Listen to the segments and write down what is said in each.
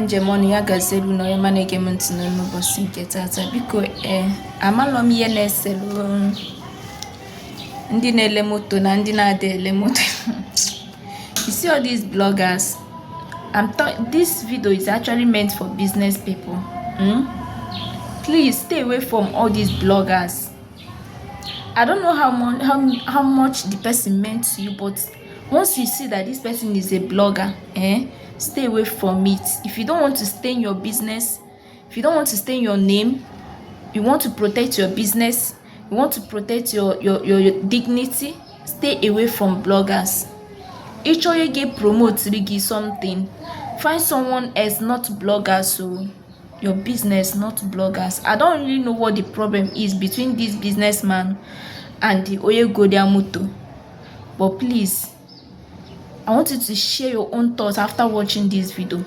njem ọnụ ya gazelu na onye ma na-ege m ntị n'ụbọchị nke tata. Biko amalọ m ihe na-eselu ndị na-ele moto na ndị na-ada ele moto. You see all these bloggers, this video is actually meant for business people. Please stay away from all these bloggers. I don't know how much the person meant to you, but once you see that this person is a blogger, stay away from it. If you don't want to stain your business, if you don't want to stain your name, you want to protect your business, you want to protect your dignity, stay away from bloggers. Each other get promote something, find someone else, not bloggers. So your business, not bloggers. I don't really know what the problem is between this businessman and the Oyegodia moto, but please, I want you to share your own thoughts after watching this video.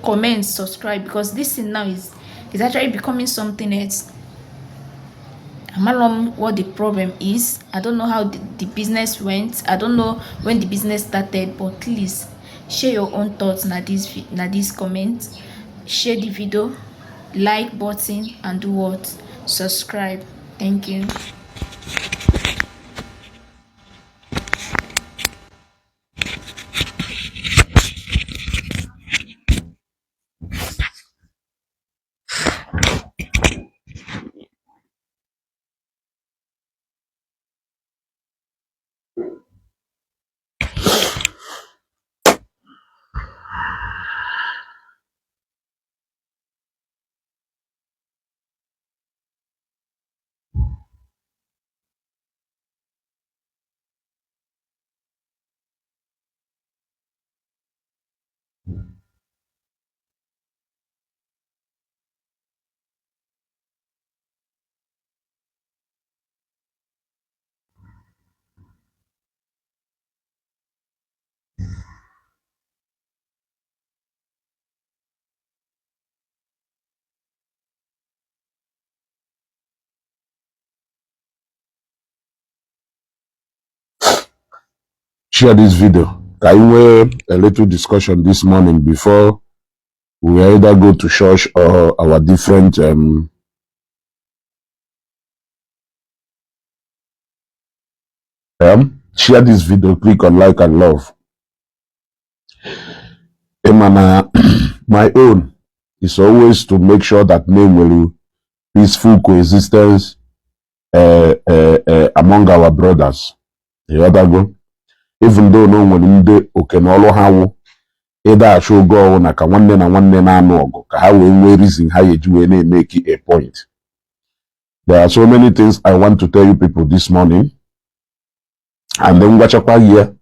Comment, subscribe, because this thing now is actually becoming something else. I'm not know what the problem is. I don't know how the business went. I don't know when the business started, but please share your own thoughts na this comment. Share the video, like button, and do what? Subscribe. Thank you. Share this video. Can we have a little discussion this morning before we either go to church or our different share this video, click on like and love. Emana, my own is always to make sure that name will peaceful coexistence among our brothers. You understand? Even though no one ndị okenolu ha wụ ịda achọ ogo ọwụ na ka nwanne na nwanne na-anụ ọgụ ka ha wee nwee reason ha eji wee na-make a point. There are so many things I want to tell you people this morning, and then gwachakwa here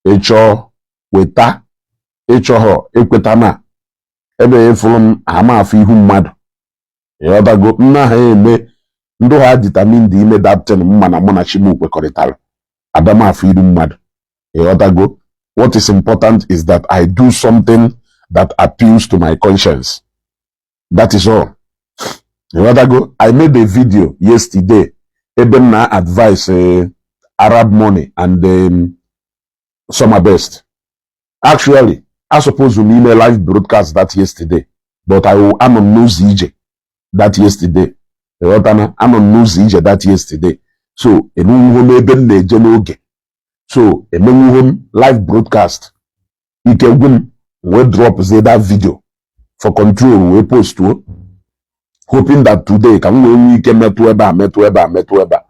ịchọ weta ịchọ ho ekweta na ebe efuru m ama afọ ihu mmadụ ịghọtago nna ha eme ndụ ha determine the ime that thing mma na mụ na chimu kwekọrịtara adama afọ ihu mmadụ. What is important is that I do something that appeals to my conscience. That is all. I made a video yesterday. Even now advise Arab money and samabest. Actually, I suppose we made a live broadcast that yesterday, but I'm on news EJ that yesterday. I'm on news EJ that yesterday. So, so a home live broadcast. You can we drop that video for control we post to, hoping that today can we can met weba.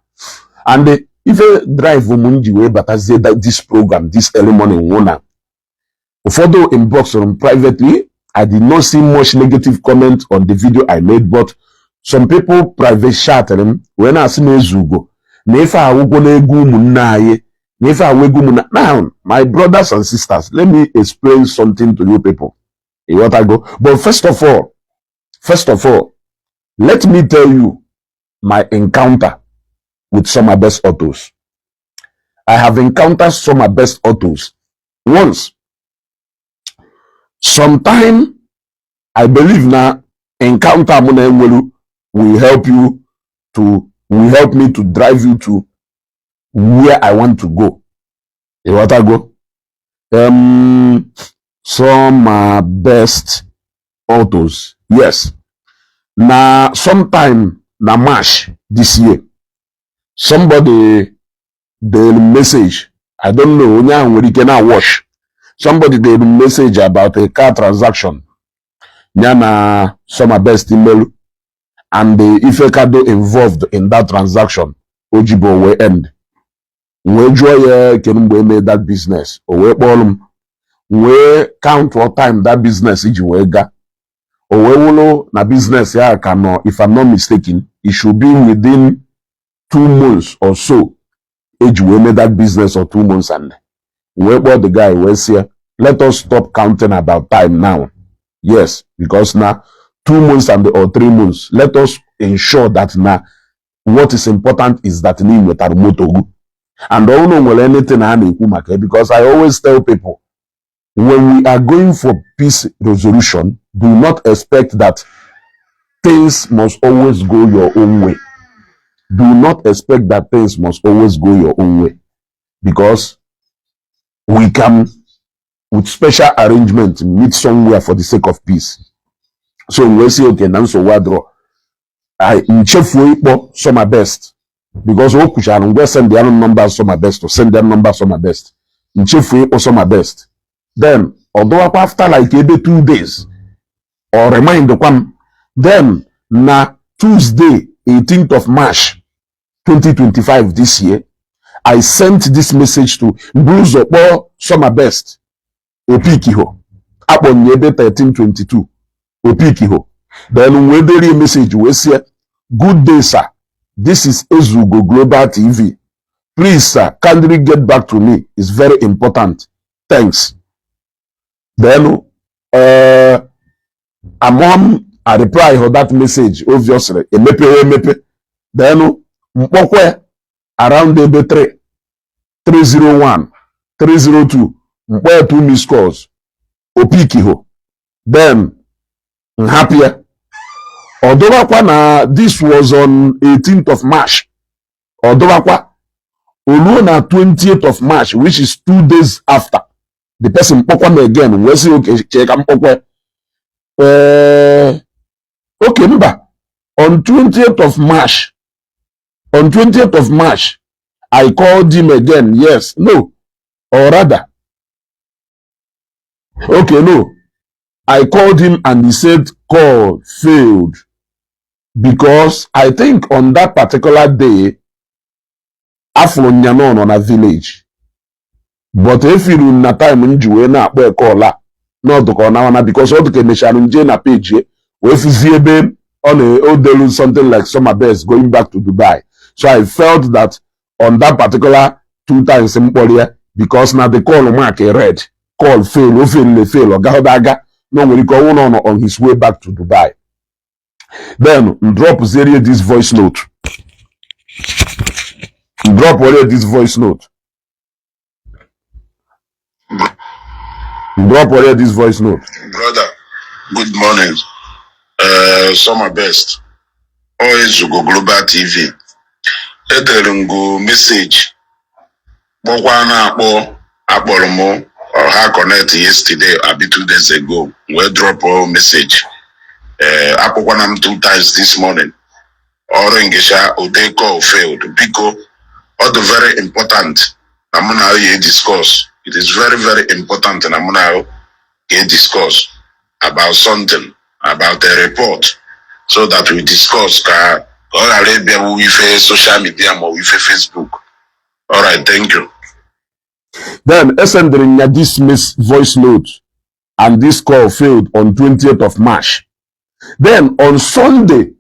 And if a drive womunji way but as that this program this early morning one. Although inbox on privately, I did not see much negative comment on the video I made, but some people private chat them when I see no zugo. Nefa wugone gumu now, my brothers and sisters, let me explain something to you people. You want to go? But first of all, let me tell you my encounter with samabest autos. I have encountered samabest autos once. Sometime, I believe now, encounter will help me to drive you to where I want to go. You want to go? Samabest autos. Yes. Now, sometime na March this year, somebody the message, I don't know, we can watch. Somebody the message about a car transaction. Nyana samabest email and the Ifekado involved in that transaction, Ojibo will end. We joy can made that business. Or we problem we count what time that business is wega. Or we will na business yeah can if I'm not mistaken, it should be within 2 months or so. Age we made that business or 2 months and we bought the guy we say let us stop counting about time now. Yes, because now 2 months and or 3 months. Let us ensure that now what is important is that ni with moto. And I don't know anything because I always tell people when we are going for peace resolution, do not expect that things must always go your own way. Do not expect that things must always go your own way. Because we can, with special arrangement, meet somewhere for the sake of peace. So we say, okay, now so what draw? I chef we samabest. Because we push and we send their numbers samabest or send their numbers samabest. In chef we samabest. Then, although after like maybe 2 days, or remind the one, then na Tuesday, 18th of March, 2025 this year, I sent this message to Bruce or samabest. Opikiho. Upon yebe 1322. Opikiho. Then we daily message we say, good day, sir. This is Ezugo Global TV. Please, sir, kindly get back to me. It's very important. Thanks. Then among a reply for that message, obviously. Then mpokwe around the 301, 302, mpokwe 2 missed calls. Opikiho. Then happier. Odowakwa na this was on 18th of March. Odowakwa Olu na 20th of March, which is 2 days after. The person pokwa again. We say okay, check am pokwa. Okay, remember on 20th of March. On 20th of March, I called him again. Yes, no, or rather, okay, no. I called him and he said call failed. Because I think on that particular day, Afro Nyanon on a village. But if you na time njuwe na akpo call not to call now because all the Keneshanunje na page we fiziebe on a odelu something like samabest going back to Dubai. So I felt that on that particular 2 times in Polia, because now the call mark a red call fail or gahodaga no when go on his way back to Dubai. Then drop this voice note. Drop this voice note. Drop this voice note. Brother, good morning. Samabest. Always go Global TV. Eterungo message. Bokwana akporomo or ha connect yesterday or 2 days ago. We drop a message. Akpokwanam 2 times this morning. Orengesha Ode call failed because all the very important Namuna ye discuss. It is very, very important Namuna ye discuss about something, about a report, so that we discuss all Arabia we face social media or we face Facebook. All right, thank you. Then sending this voice note and this call failed on 20th of March. Then on Sunday,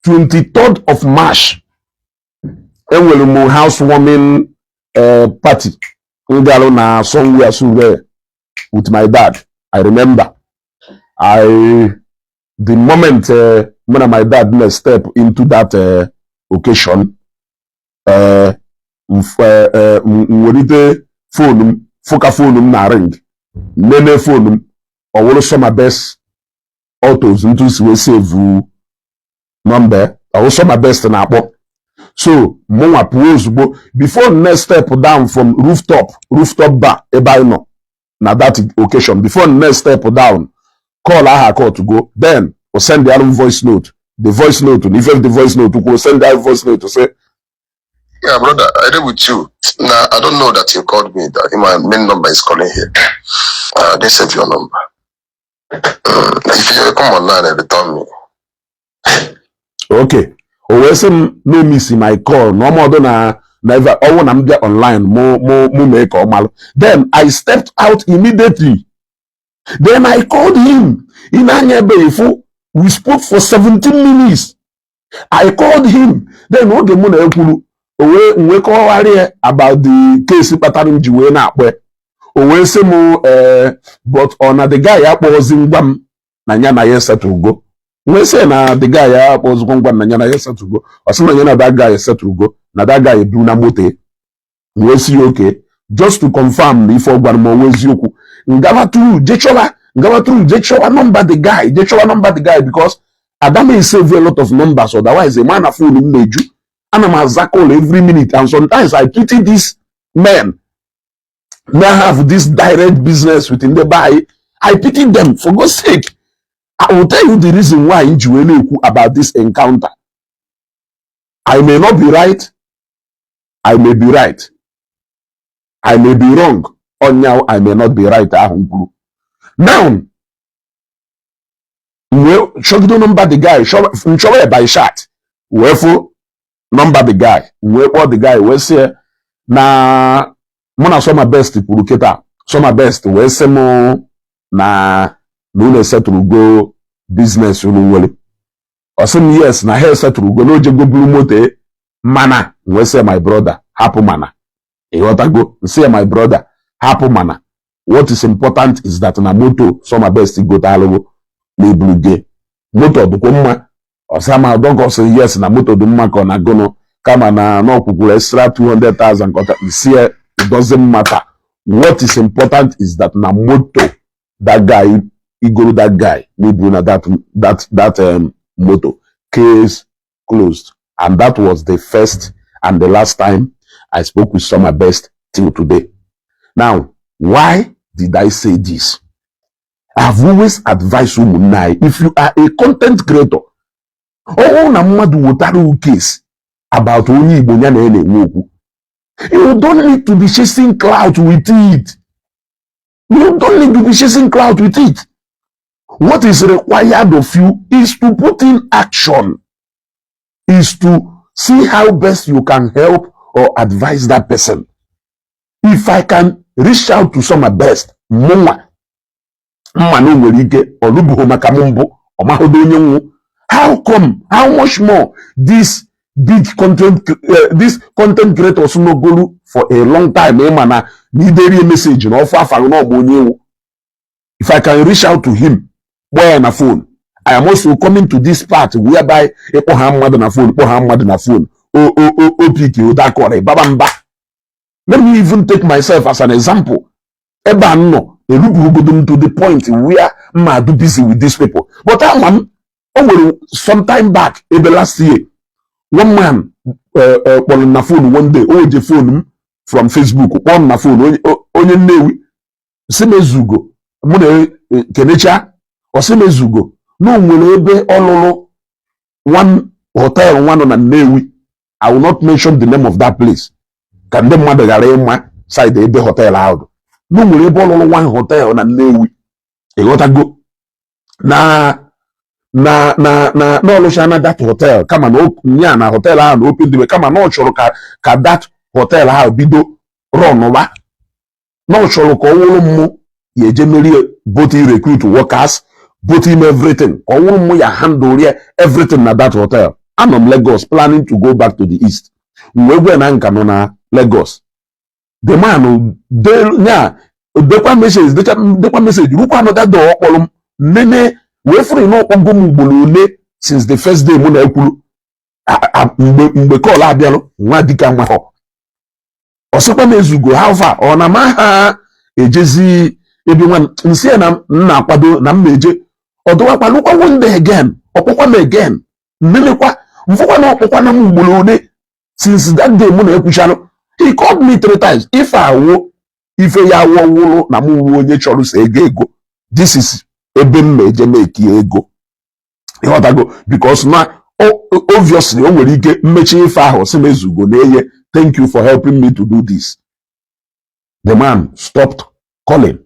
23rd of March, Enwelemo housewarming party. Na somewhere with my dad. I remember. The moment when my dad step into that occasion, phone foka phone na ring. Nene phone or one samabest autos into we save number. I was samabest na apo. So more pose before next step down from rooftop bar ebaino na that occasion. Before next step down, call aha call to go, then we'll send the other voice note. The voice note, and if you have the voice note, we'll send that voice note to say, yeah, brother, I did with you. Now, I don't know that you called me, that my main number is calling here. They save your number. If you come online and return me. okay. Always no missing my call. No more than never. Oh, when I'm there online, more make or mal. Then I stepped out immediately. Then I called him. In Anyabefo, we spoke for 17 minutes. I called him. Then what the money we call about the case pattern jiwe na akwe. Owe se mo but on the guy ya was in gwam na nya na yes to go. We say na the guy ya was gwam na nya na yes to go. Or some na that guy set to go. Na that guy do na mote. We see okay. Just to confirm before gwam mo we see yoku. Ngaba through Jechowa number the guy because Adam may save a lot of numbers, otherwise a man of fool in Meju. And I'm a zackle every minute. And sometimes I pity these men. They have this direct business within the buy. I pity them, for God's sake. I will tell you the reason why in Juwele about this encounter. I may not be right. I may be right. I may be wrong. Or now I may not be right. Now, well, show the number the guy. Show by shot. Wherefore, number the guy. What the guy will say. Na mona samabest puruketa. Samabest we say mo na no set to go business unu or some yes na he set to go no je go blue mote mana we say my brother happen mana. E what go say my brother happen mana. What is important is that na moto samabest go talo le bluge moto do mma osama dogo say yes na moto do mma ko na gono kama na no kukula extra 200,000 kota see it doesn't matter. What is important is that na moto that guy igoro that guy na that moto case closed, and that was the first and the last time I spoke with samabest till today. Now, why did I say this? I've always advised women, if you are a content creator, na mmadụ wotara case about onye Igbo nya na enwoku, you don't need to be chasing clout with it. You don't need to be chasing clout with it. What is required of you is to put in action, is to see how best you can help or advise that person. If I can reach out to samabest, how much more this big content creators no go for a long time need a message if I can reach out to him on a phone. I am also coming to this part whereby let me even take myself as an example. To the point where I'm busy with these people. But some time back, in the last year, one man on my phone one day, the phone from Facebook, on my phone, onye newi, semezugo, mune kenecha, or semezugo, no mwelebe ololo, one hotel, one on a newi. I will not mention the name of that place. Can them mother garema side the hotel out? No mwelebe ololo one hotel on a newi. E got go na no shana that hotel come and open na hotel and open the come and no choro ka that hotel ha bido run over no choro ko wolo mu ye jemeri both recruit workers both him everything ko wolo mu ya handle everything na that hotel. I'm on Lagos planning to go back to the east. We go na nka no na Lagos. The man dekwa message ruko another door okpolum nene we free no okpogbo mugbolole since the first day muna ekulu mgbe call abialo nwa dika nwa ho osokwa mezugo how far ona ma ha ejezi ebi nwa nsi na akwado na mmeje odowa kwa lukwa one day again okpokwa me again mmekwa mfokwa na okpokwa na mugbolole since that day muna ekuchalo. He called me 3 times. If I wo, if ya wo na mu onye chọrọ se ego. This is ebe m na-eje na-eki ego ịghọtago because na obviously o nwere ike mmechi ife ahụ si m ezugo na-eye thank you for helping me to do this. The man stopped calling.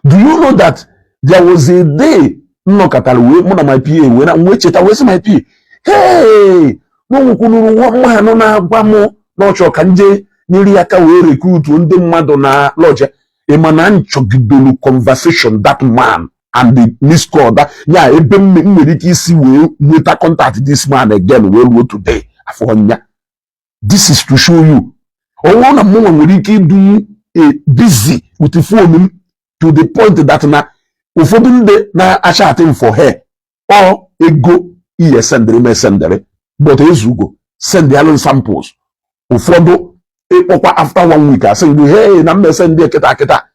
Do you know that there was a day nnọkọtara wee mụ na my PA wee cheta wee sị my PA hey n'onwekwunuru nwa mmanụ na-agwa m n'ọchọ ka nje nyere aka wee rekrutu ndị mmadụ na lọje ịma na nchọgidolu conversation that man and the missed call that ya ebe m nwere ike isi wee nweta contact this man again wee ruo today afọ nya. This is to show you ọnwụ na mụ nwere ike ịdụ busy with the phone to the point that na ụfọdụ ndị na-achatting for her or ego ihe sendere but ezugo send alone samples ụfọdụ ịkpọkwa after 1 week asị gị hey na mmese ndị kịta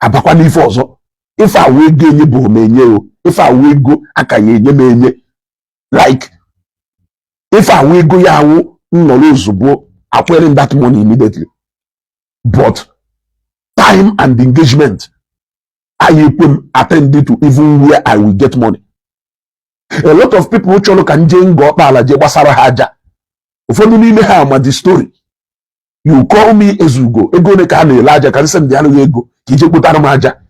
abakwa n'ife ọzọ ife awa ego enye bụ menye o ife awa ego aka ya enye m enye like ife awa ego ya awụ nnọrọ ozugbo acquiring that money immediately but time and engagement I attend to even where I will get money. A lot of people chọrọ ka nje ngo ọkpala je gbasara ha aja ụfọdụ n'ime ha ma the story. You call me ezugo ego ne ka na-ele aja ka nsị ndị anụghị ego ka ije kpụtara m aja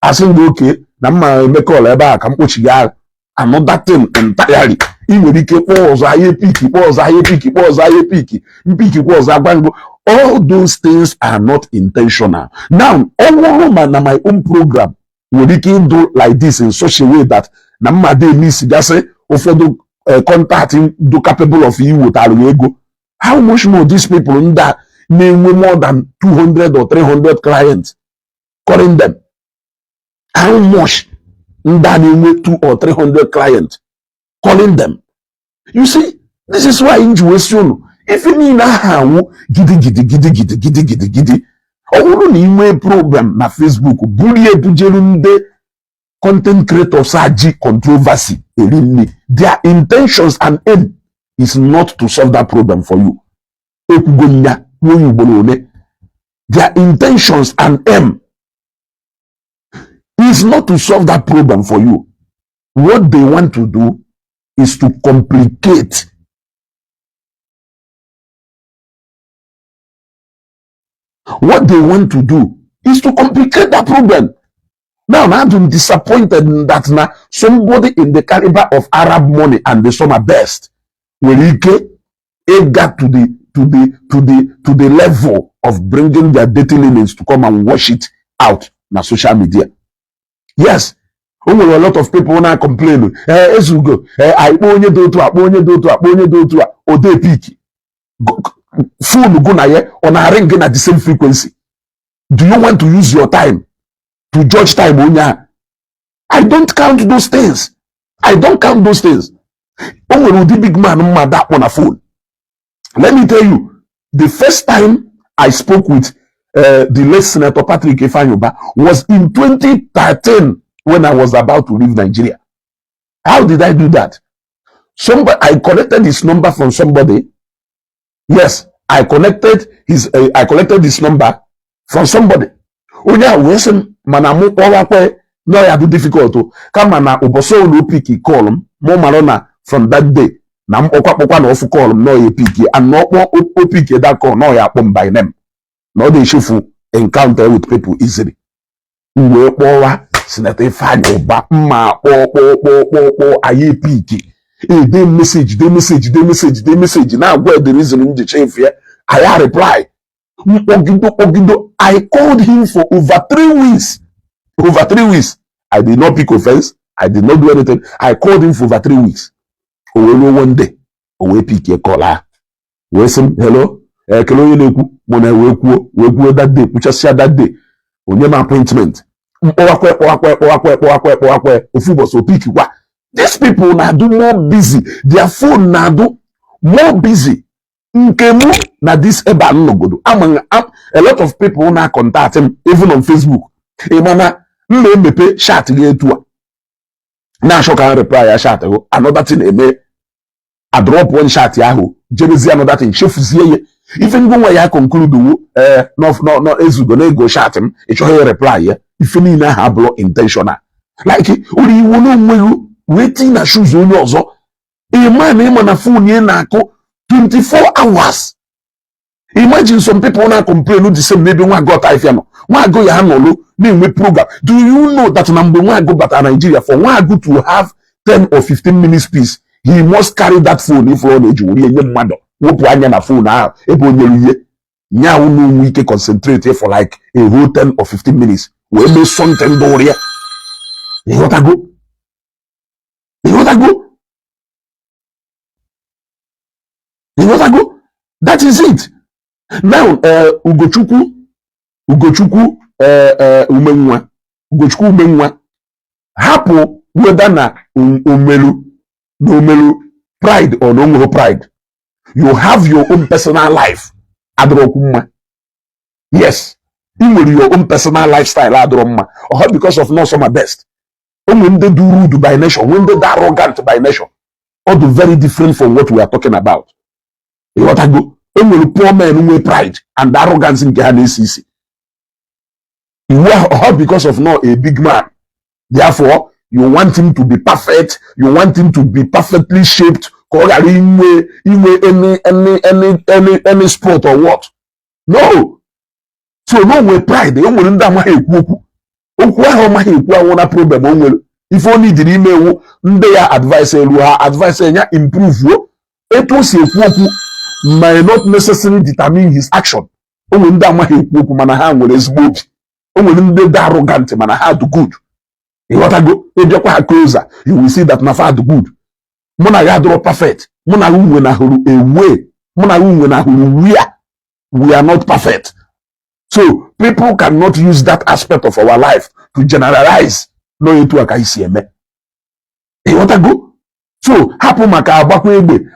asị ndị oke na mma emekọla ebe a ka mkpochi ya another thing entirely. Ị nwere ike kpọọ ọzọ ahịa piki kpọọ ọzọ ahịa piki kpọọ ọzọ ahịa piki mpiki kpọọ ọzọ agbango. All those things are not intentional. Now all man na my own program we can do like this in such a way that na mma dey miss gase ụfọdụ contact do capable of you with ego. How much more these people in that na-enwe more than 200 or 300 clients calling them? How much in that na-enwe 200 or 300 clients calling them? You see, this is why injuation if you need how gidi ọwụrụ na inwe problem na Facebook bulie bujelu ndị content creators aji controversy erinne. Their intentions and aim is not to solve that problem for you. Their intentions and aim is not to solve that problem for you. What they want to do is to complicate that problem. Now I'm disappointed that now somebody in the caliber of Arab money and the samabest will get to the level of bringing their dirty linens to come and wash it out na social media. Yes, a lot of people now complain. Ezugo, I only do to ode piki. Phone go na ye on a ringing at the same frequency. Do you want to use your time to judge time? I don't count those things. Oh, the big man that on a phone. Let me tell you, the first time I spoke with the late Senator Patrick Ifeanyoba was in 2013 when I was about to leave Nigeria. How did I do that? I collected his number from somebody. Yes, I collected this number from somebody. Onya wesen manamu kwakwe no ya do difficult kama na oboso no pick call mo marona from that day na mkpokwa na ofu call no ya pick and no pick that call no ya pom by name. No dey show encounter with people easily. Uwe kpowa Senator Ifeanyoba mma kpo aye pick. They message. Now where the reason in the chain fear, I reply. I called him for over 3 weeks. I did not pick offense. I did not do anything. I called him for over 3 weeks. One day, we pick a call. Listen, hello. Hello, you know, we that day. We just share that day. We name appointment. These people now do more busy. Their phone now do more busy. Nkemu na this eba nogodo. A lot of people now contact him even on Facebook. Imana mmepe chat yetua. Na show can reply ya chat go. Another thing I drop one chat yaho. Jerezi another thing. Shefuzie even when ya conclude no ezugo na go chat him. It show reply ya. If you na have intentional. like uri iwu no nwe waiting na shoes onye ọzọ a man ịma na phone ye na-akụ 24 hours. Imagine some people na complain the same maybe nwa go type no nwa go ya nọlụ na-enwe program. Do you know that na mgbe nwa go bata Nigeria for nwa go to have 10 or 15 minutes peace, he must carry that phone if ọ na-eji ori enye mmadụ wepụ anya na phone ahụ ebe onye ihe nya unu nwe ike concentrate for like a whole 10 or 15 minutes wee mee something do ya. Ịghọtago? That is it. Now Ugochukwu Umenwa hapụ whether na omelu pride or no pride. You have your own personal life. Adrokuma. Yes. You will your own personal lifestyle. Adroma. Or because of no samabest. When they do rude by nation, when they arrogant by nation, all the very different from what we are talking about. You want to go? When will poor men who pride and arrogance in KNCC. You are all because of no a big man. Therefore, you want him to be perfect. You want him to be perfectly shaped. Any sport or what? No. So no way pride. They don't want problem. If only the email they advice improve. It was may not necessarily determine his action. Arrogant man do good. You want to go? If you are closer, you will see that Nafa do good. Mona yadro perfect. Mona we are not perfect. So people cannot use that aspect of our life to generalize. No, into a kaisieme. You want to go? So happen maka abakwe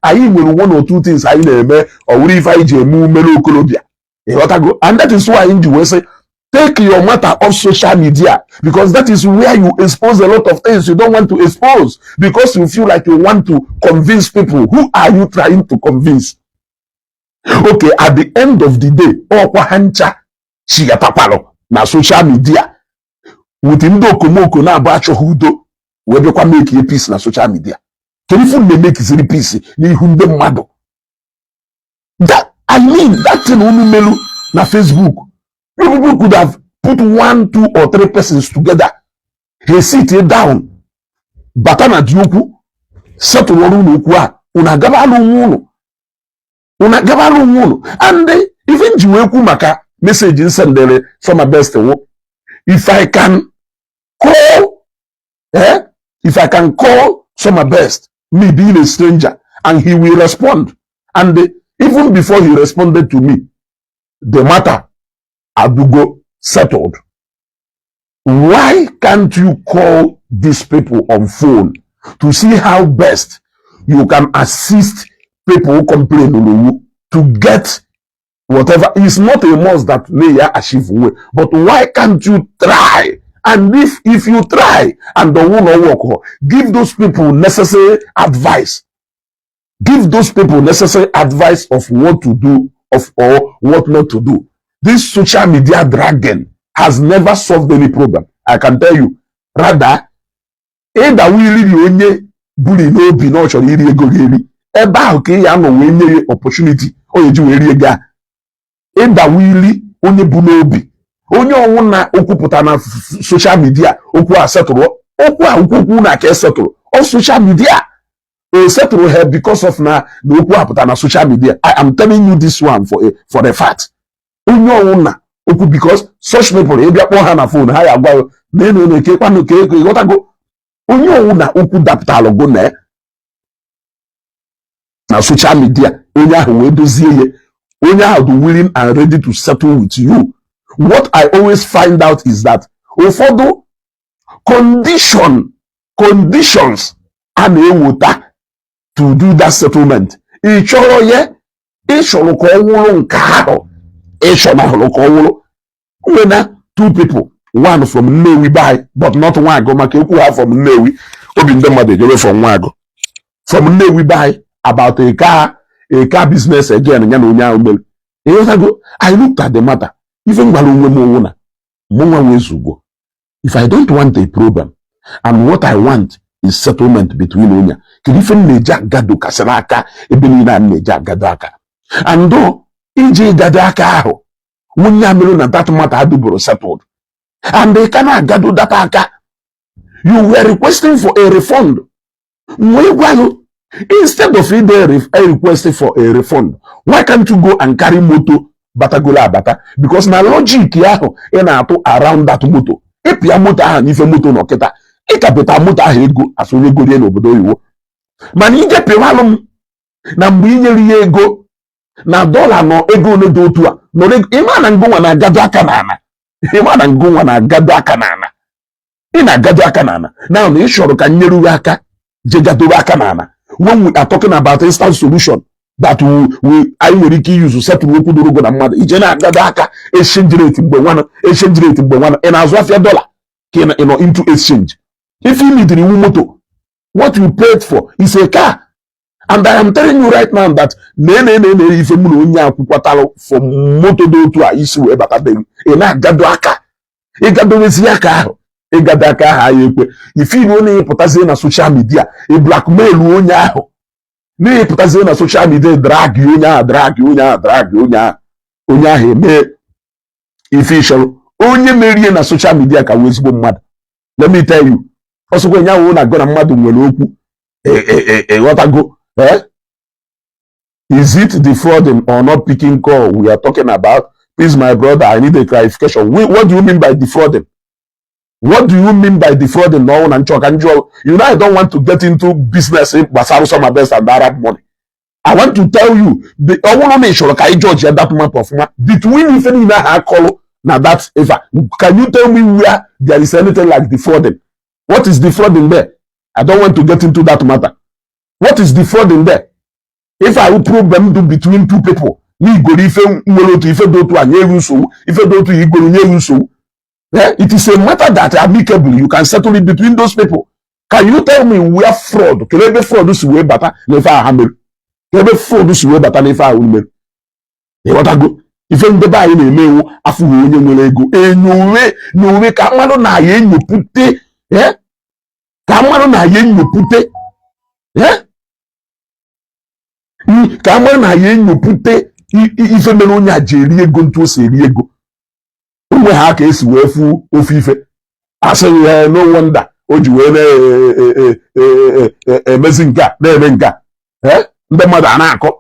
I will 1 or 2 things I name or if I move melo Colombia. You want to go? And that is why in the say take your matter off social media, because that is where you expose a lot of things you don't want to expose, because you feel like you want to convince people. Who are you trying to convince? Okay, at the end of the day, na social media within do komoko na abacho hudo we be kwa make a peace na social media. Can you make is peace ni hunde mmado? That I mean that thing melu na Facebook. People could have put 1, 2, or 3 persons together. He sit down. Batana dioku. Settle ukwa. Unagabalu muno. And even jiweku maka message in sendele samabest. If I can call samabest, me being a stranger, and he will respond. And even before he responded to me, the matter Adugo settled. Why can't you call these people on phone to see how best you can assist people who complain to get whatever? It's not a must that they achieve, but why can't you try? And if you try and don't want to work, give those people necessary advice. Give those people necessary advice of what to do or what not to do. This social media dragon has never solved any problem. I can tell you. Rather, either we really only bully no be no or iri ego geri. Eba okay ya no we opportunity or you do eri ega. Either we really only bully obi. Onye onwu na okuputa na social media okwu asetoro. Okwu na ke setoro. On social media. Setoro here because of na okwu aputa na social media. I am telling you this one for a fact. Because such people na phone no na social media willing and ready to settle with you. What I always find out is that ụfọdụ conditions a na-eweta to do that settlement. Ị chọrọ ya, ị chọrọ ka ọ nwụrụ nke ahụ. When 2 people, one from Nnewi by, but not one go make you from Nnewi, from Wago. From Nnewi by about a car business again. I looked at the matter. Even Balunga Mona, Muma Wesugo. If I don't want a problem, and what I want is settlement between onya, kirife neja gado kasaraka ebeni na neja gado aka. And though ije gado aka aho, wonya melo na that matter aduboro settled. And they cannot gado that aka. You were requesting for a refund. Instead of requesting for a refund, why can't you go and carry moto batagola bata? Because na logic yaho ato around that moto. Epia moto aha nife moto no kita. Ikapeta moto aha ego asonye go no obodo iwo. Man ije pewalum na mgbe inyeri ego na dollar no ego no do otu a. No ima na ngwa na gado aka na ana. Ima na ngwa na gado aka na ana. Ina gado aka na ana. Now na ishoro ka nyeru aka je gado aka na ana. When we are talking about instant solution that I will use to settle with the na mother, ijena gadaka exchange rate mgbe wana and as well dollar can into exchange. If you need the moto, what you paid for is a car. And I am telling you right now that if you for moto do to a issue about them, ena gadoaka, egadowesiaka. If you only put na social media, a blackmail wonya aho. Ne put na social media drag onya he me official onye merie na social media ka wezigbo mmadụ. Let me tell you. Also when you na go na mmadụ nwere okwu what I go is it defrauding or not picking call we are talking about? Please my brother, I need a clarification. What do you mean by defrauding? What do you mean by defrauding? No one and chalk and joke. You know, I don't want to get into business in Basaru samabest and Arab money. I want to tell you, I want to make sure I judge that month of money between if any na call now that's if can you tell me where there is anything like defrauding? What is defrauding there? I don't want to get into that matter. What is defrauding there? If I will prove them to between two people, we go if do to a so if do to you so. Yeah, it is a matter that amicably you can settle it between those people. Can you tell me where fraud? Can you be fraud this way better? Never hammer. Can you be fraud this way better? Never will. You want to go? If you buy in a mail, afu you will go. No way. Kamano na ye you put. Yeah. Kamano na ye you put. Yeah. Kamano na ye you put. If you know nya jeri ego nto seri ego. Uwe ha ka esi wee fu ofife asịrị ya no wonder o ji wee emezi nka na-eme nka ndị mmadụ a na-akọ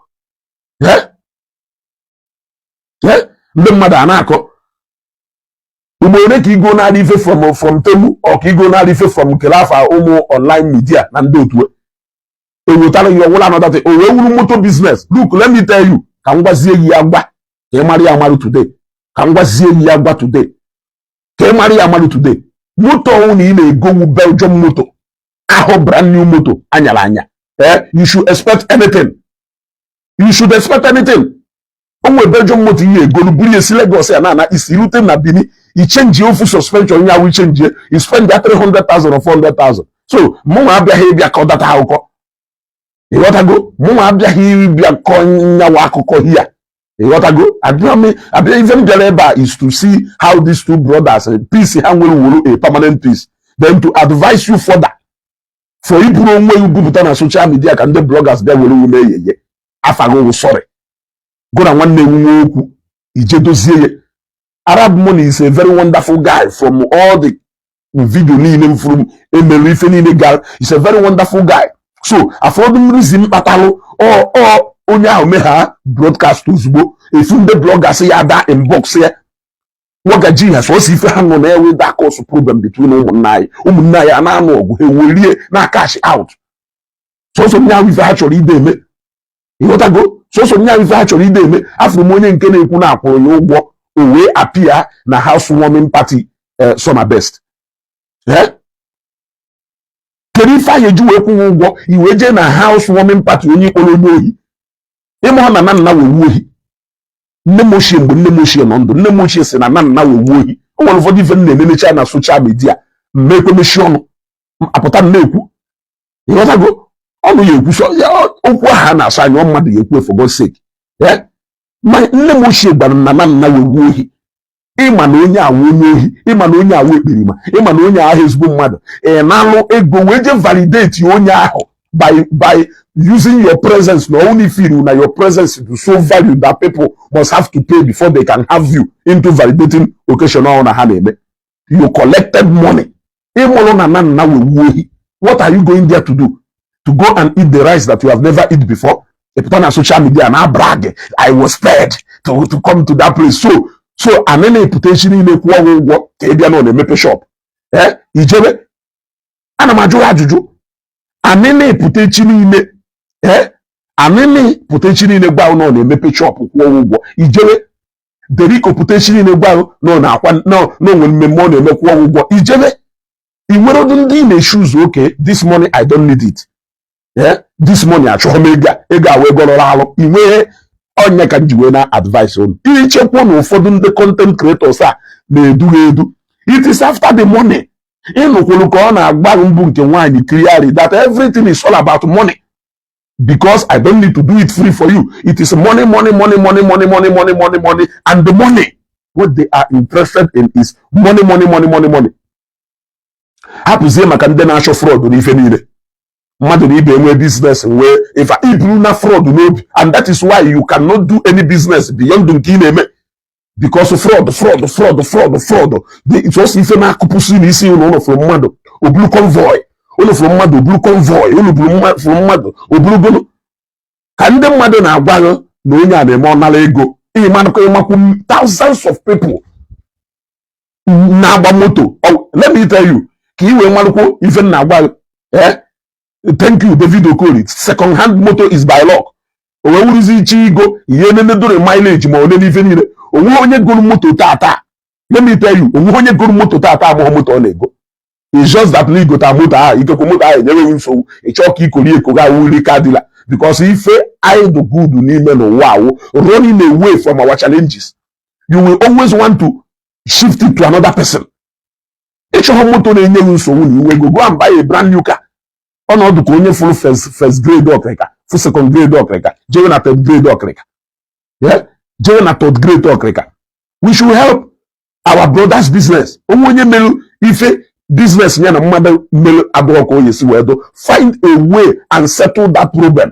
ndị mmadụ a na-akọ ugbo ole ka igo na-adị ife from temu ọ ka igo na-adị ife from kelafa ụmụ online media na ndị otu ewetara ya ọwụla anọdata o wee wuru moto business. Look, let me tell you ka m gwazie gị ya gwa ka ị mara ya amarụ today. Today. Today. Moto ni na-ego Belgium moto. Aho brand new moto. Anyala anya. You should expect anything. Onwe Belgium moto yi ego buri esi Lagos ya na isi rute na Bini. I change your full suspension ya we change. You spend that 300,000 or 400,000. So, mo abia he bia ka data akụkọ. You want to go? Mo abia he bia ko nya akụkọ here. You want to go? I even Galeba is to see how these two brothers peace will a permanent peace. Then to advise you further. For you where you put on social media can the bloggers there will ye. Afago sorry. Go na one name Ijedozie. Arab Money is a very wonderful guy from all the video name from Emily Fenigal. He's a very wonderful guy. So afford him reason batalo or onya omeha broadcast ozugbo efunde blogger say ya da inbox here wagaji has was if hang on air with that cause problem between umunai na anu ogu eworie na cash out so nya we actually ide me you want to go so nya we actually ide me afro monye nke na-ekwu na akwụrụ ya ụgwọ o wee appear na housewarming party samabest keri fa yeju we kwụ ụgwọ iwe je na housewarming party onye ikporo ohi ịmụ na nna wewu ohi nne m ochie mgbe nne m ochie nọ ndụ nne m ochie si na nna wewu ohi o nwere ụfọdụ ife na-ememecha na social media mmekwemechi ọnụ apụta na-ekwu ịghọtago ọnụ ya ekwu so okwu aha na-asọ anya mmadụ ya ekwu for God's sake ma nne m ochie gwara na nna wewu ohi ịma na onye awụ onye ohi, ịma na onye awụ ekperima, ịma na onye ahụ ezigbo mmadụ, ị na-alụ ego wee je validate onye ahụ by using your presence. Not only feel na your presence to show value that people must have to pay before they can have you into validating occasional na ha na-eme. You collected money. What are you going there to do? To go and eat the rice that you have never eaten before? If you turn on social media and I brag, I was paid to come to that place. So and then reputation in a work on the maple shop. Ijebe anamaju ajuju. And then reputation in and then potentially in a bow no the maple shop. Ijebe the reputation in a bow no when me money make one go. Ijebe in the shoes, okay, this money I don't need it. This money I show mega we go lalo iwe onye ka njiwe na advice on ichekwa na ụfọdụ ndị content creators a na-edu edu. It is after the money. Ịnụkwulu ka ọ na-agba mbụ nke nwaanyị clearly that everything is all about money, because I don't need to do it free for you. It is money, and the money what they are interested in is money. Hapụzie maka ndị na-achọ fraud n'ife niile. Mmadụ na ibe enwe business where if I iburu na fraud n'obi, and that is why you cannot do any business beyond nke ị na-eme, because fraud it's also ife na-akụpụsị n'isi ụlọ from mmadụ obulu convoy ụlọ from mmadụ obulu convoy ụlọ bulu from mmadụ obulu gono ka ndị mmadụ na-agwaghị na onye a na-eme ọnala ego. Ịmakwu thousands of people na-agba moto. Let me tell you ka i wee marụkwo ife na-agwaghị. Thank you David Okori. Second hand motor is by law. O wee wuruzi ichi igo ihe nenedore mileage ma onye n'ife niile. Onwe onye goro moto tata. Let me tell you, onwe onye goro moto tata amụghị moto ọ na-ego. It's just that na igota moto ahụ ikekwe moto ahụ enyereghị nsogbu ịchọ ka ikori eko ga wuri ka dịla, because ife anyị do good n'ime n'ụwa awụ running away from our challenges. You will always want to shift it to another person. Ịchọghị moto na-enyeghị nsogbu na iwe go and buy a brand new car. Ọnọdụ ka onye full first grade ọkrịka, full second grade ọkrịka, jewe na third grade ọkrịka. Jewe na third grade ọkrịka. We should help our brothers business. Onye melu ife business ya na mmadụ melu abụọ ka onye si wee do. Find a way and settle that problem.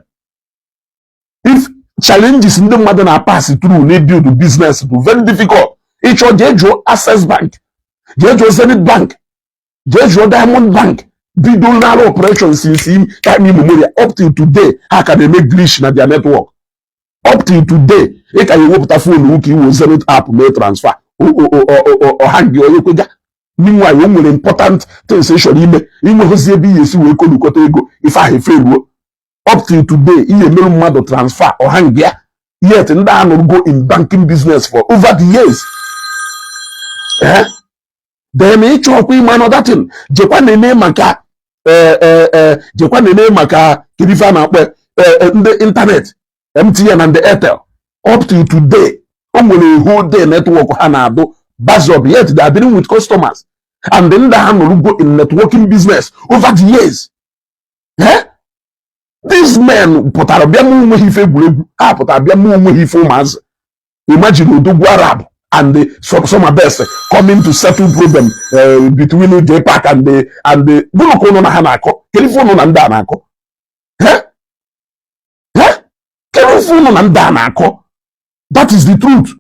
If challenges ndị mmadụ na pass through na build business do very difficult. Ịchọ jee jụọ Access Bank, jee jụọ Zenith Bank, jee jụọ Diamond Bank. Bido narrow operations since time immemorial up till today. How can they make glitch na their network? Up till today, they can wepụta phone who can use Zenith app make transfer or hang your kwega. Meanwhile, when we important things should ime hozie ebe yesi we kolukota ego if I fail up till today iye melu mmadụ transfer or hang ya. Yet ndị anọ go in banking business for over the years. Then ịchọkwa ime another thing. Jekwa nene maka kirifa na-akpọ ndị internet MTN and the Airtel. Up till today o nwere a whole day network ha na-adụ buzz up, yet they are dealing with customers, and then they have go in networking business over the years. These men pụtara bịa mụ onwe ha ife egwuregwu, ha pụtara bịa mụ onwe ha ife ụmụazị. Imagine odogwu Arab and the samabest coming to settle problem between J-Pack and the gụnụka ụnụ na ha na-akọ. Kedu ife ụnụ na ndị a na-akọ? Kedu ife ụnụ na ndị a na-akọ? That is the truth.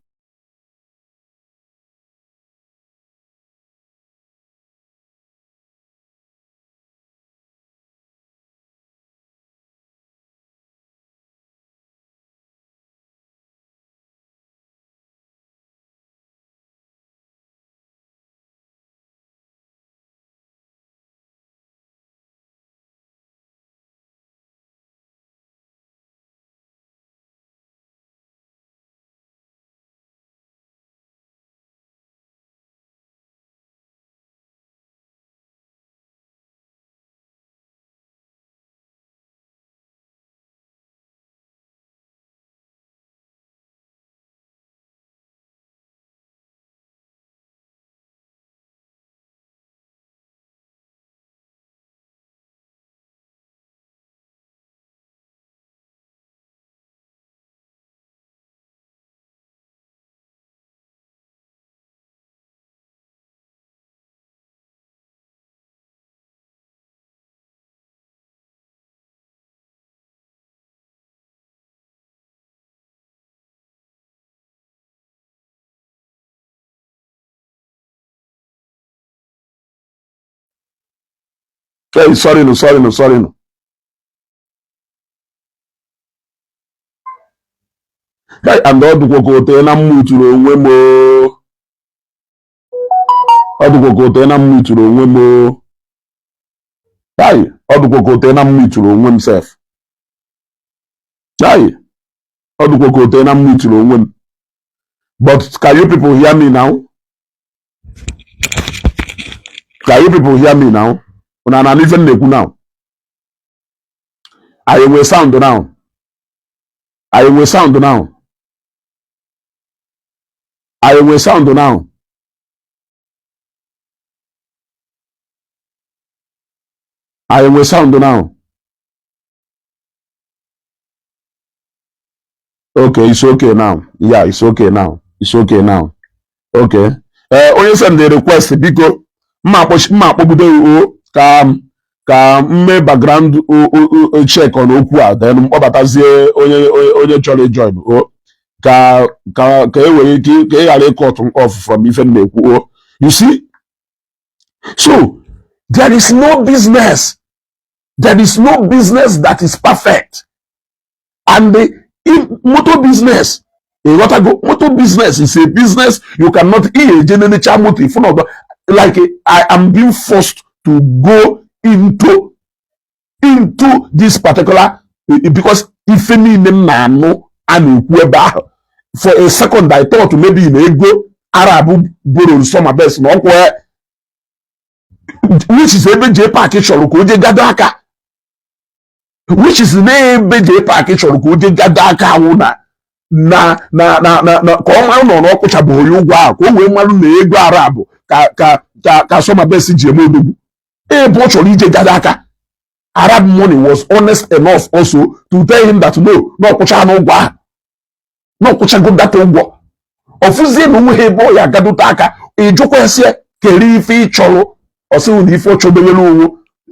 Hey, sorry no. Hey, and all the kokote na muturo onwe mo. All the kokote na muturo onwe mo. Hey, all the kokote na muturo onwe himself. Hey, all the kokote na muturo onwe. But can you people hear me now? Can you people hear me now? Una na even neku now. I will sound now. I will sound now. I will sound now. I will sound now. Okay, it's okay now. Yeah, it's okay now. It's okay now. Okay. Onye send the request biko mma akpọbudo o ka mme background check on okwu a then mkpọbatazie onye chọrọ join o ka e were ike ka ị ghara ịkọt off from ife na-ekwu o. You see? So there is no business that is perfect. And motor business, motor business is a business you cannot generate motor in front of like I am being forced to go into this particular because if any man and for a second I thought maybe in ego Arab borrow samabest no where which is ebe je package or ko je gadaka which is n'ebe je package or ko je gadaka wuna na ka ọ mara nọ n'ọkụchabụ onye ụgwọ ahụ ka o wee mara na ego Arab ka samabest ji eme odogwu ebe ọ chọrọ ije gadaka. Arab money was honest enough also to tell him that no ọkụcha n'ụgwọ ahụ na ọkụchago data ụgwọ ọfụzie na onwe ha ebe ọ ya gadota aka ịjụkwa esie kere ife ịchọrọ ọsịwụ na ife ọchọbewere onwe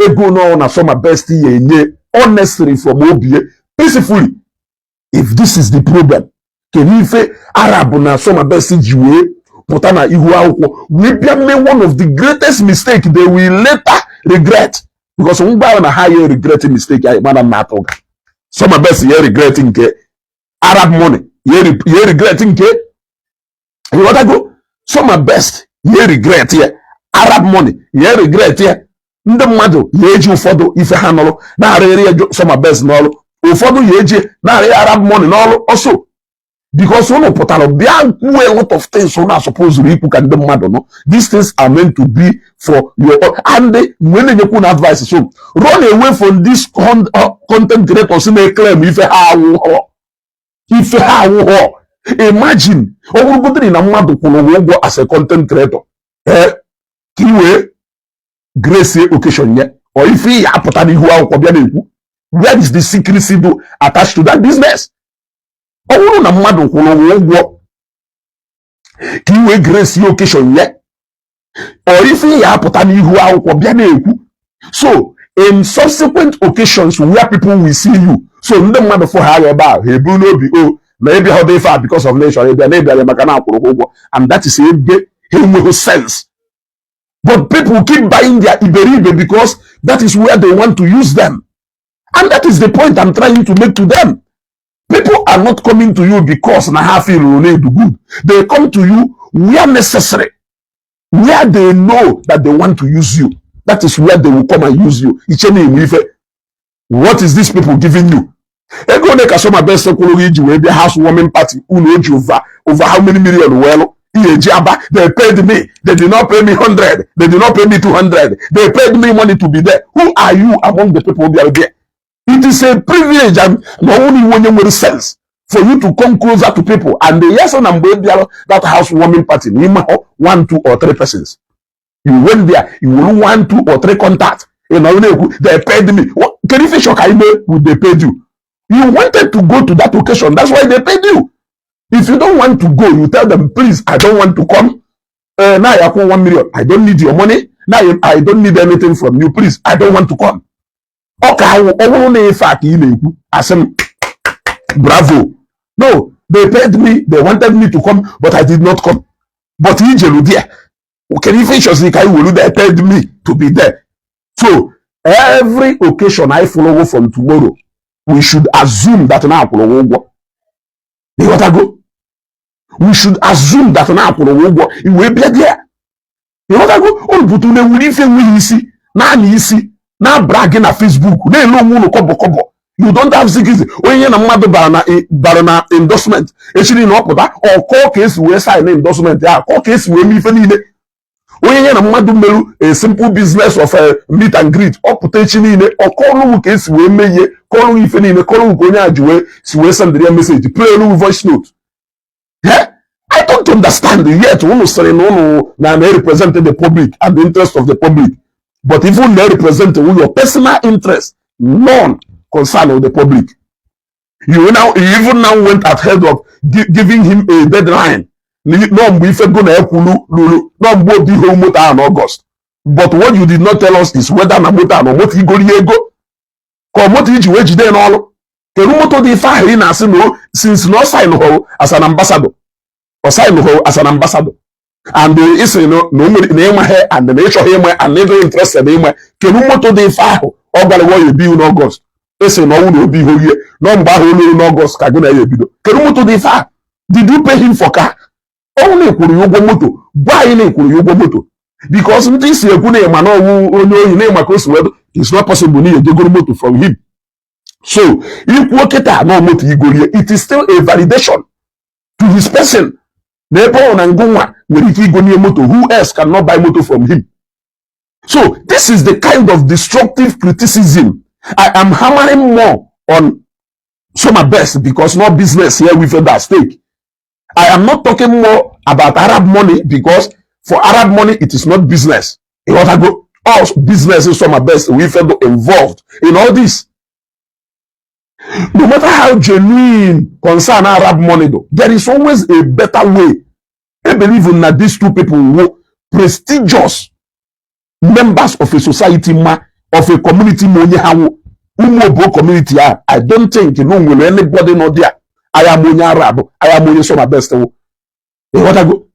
ego nọ na samabest ya enye honestly from obie peacefully. If this is the problem kere ife Arab na samabest ji wee pụta na ihu akwụkwọ wee bịa mee one of the greatest mistake they will later regret because mgbe ahụ na ha ya regret mistake ya mana na atụ ga samabest ya regret nke Arab money ya regret nke go samabest ya regret ya Arab money ya regret ya ndị mmadụ ya eji ụfọdụ ife ha nọrọ na-arịrị ya samabest n'ọrụ ụfọdụ ya eji na-arị Arab money n'ọrụ also because unu pụtara bịa kwuo a lot of things unu suppose ikwu ka ndị mmadụ nọ. These things are meant to be for your own and mgbe na-enyekwu na advice so run away from this content creators na-claim ife ha awụghọ. Imagine ọ bụrụgodịrị na mmadụ kwụrụ ụgwọ as a content creator ka i wee grace occasion ya or ife ya apụta n'ihu akwụkwọ bịa na-ekwu where is the secrecy do attached to that business? Ọ bụrụ na mmadụ kwụrụ ụgwọ ka i wee grace occasion ya or ife ya apụta n'ihu akwụkwọ bịa na-ekwu so in subsequent occasions where people will see you so ndị mmadụ fụ ha ebe ahụ ha ebu n'obi o na ebe ha dị fa because of nation ebe na ebe maka na akwụrụ ụgwọ and that is ebe ha enweghị sense. But people keep buying their iberibe because that is where they want to use them. And that is the point I'm trying to make to them. People are not coming to you because na ha feel good. They come to you where necessary, where they know that they want to use you. That is where they will come and use you. What is these people giving you? Ego ne ka samabest kwụrụ wee bịa housewarming party unu oji over how many million well they paid me. They did not pay me 100. They did not pay me 200. They paid me money to be there. Who are you among the people who are there? It is a privilege and not only when you make sense for you to come closer to people. And the yes and that housewarming party, 1, 2, or 3 persons. You went there, you will 1, 2, or 3 contacts. You know, they paid me. What can you fish would they paid you? You wanted to go to that occasion. That's why they paid you. If you don't want to go, you tell them, please, I don't want to come. Now I have 1 million. I don't need your money. Now I don't need anything from you. Please, I don't want to come. Okay, I said, bravo. No, they paid me. They wanted me to come, but I did not come. But can you finish they paid me to be there. So every occasion I follow from tomorrow, we should assume that now you got to go. We should assume that now it will be there. You got to go. Oh, but we will see now bragging at Facebook. You don't have security. When you're not barana endorsement, actually not put that or call case where sign endorsement. Yeah, call case where me need it. When you're not a simple business of a meet and greet or potentially or call case where me call if any call gonya jwe si we send the message play no voice note. Yeah, I don't understand yet. One say no na represent the public and the interest of the public, but even they represent your personal interest, none concern of the public. You even now went ahead of giving him a deadline. No, if you're going to no both the whole motor in August. But what you did not tell us is whether na motor or what he go go. Come what you wage then all. The motor the fire in as no since no sign her as an ambassador or sign her as an ambassador. And there is no name her and the nature him and never interested him. Can motor the fire or what you be in August. Ese no will be here. No mbaholo in August kaguna yebido. Kerumoto de fa. Did you pay him for car? Only kuruyogo moto. Why any kuruyogo moto? Because this yekune mano onyo name akos web it's not possible ni yego moto from him. So if waketa no moto igori, it is still a validation to his person. Nebo onangwa weriki igoni moto. Who else cannot buy moto from him? So this is the kind of destructive criticism I am hammering more on samabest because no business here with that stake. I am not talking more about Arab money because for Arab money it is not business. You want to go all business is samabest with involved in all this. No matter how genuine concern Arab money though, there is always a better way. I believe in that these two people were prestigious members of a society of a community community. I don't think you know will anybody know there. I am on Arab, I am on samabest. What I go?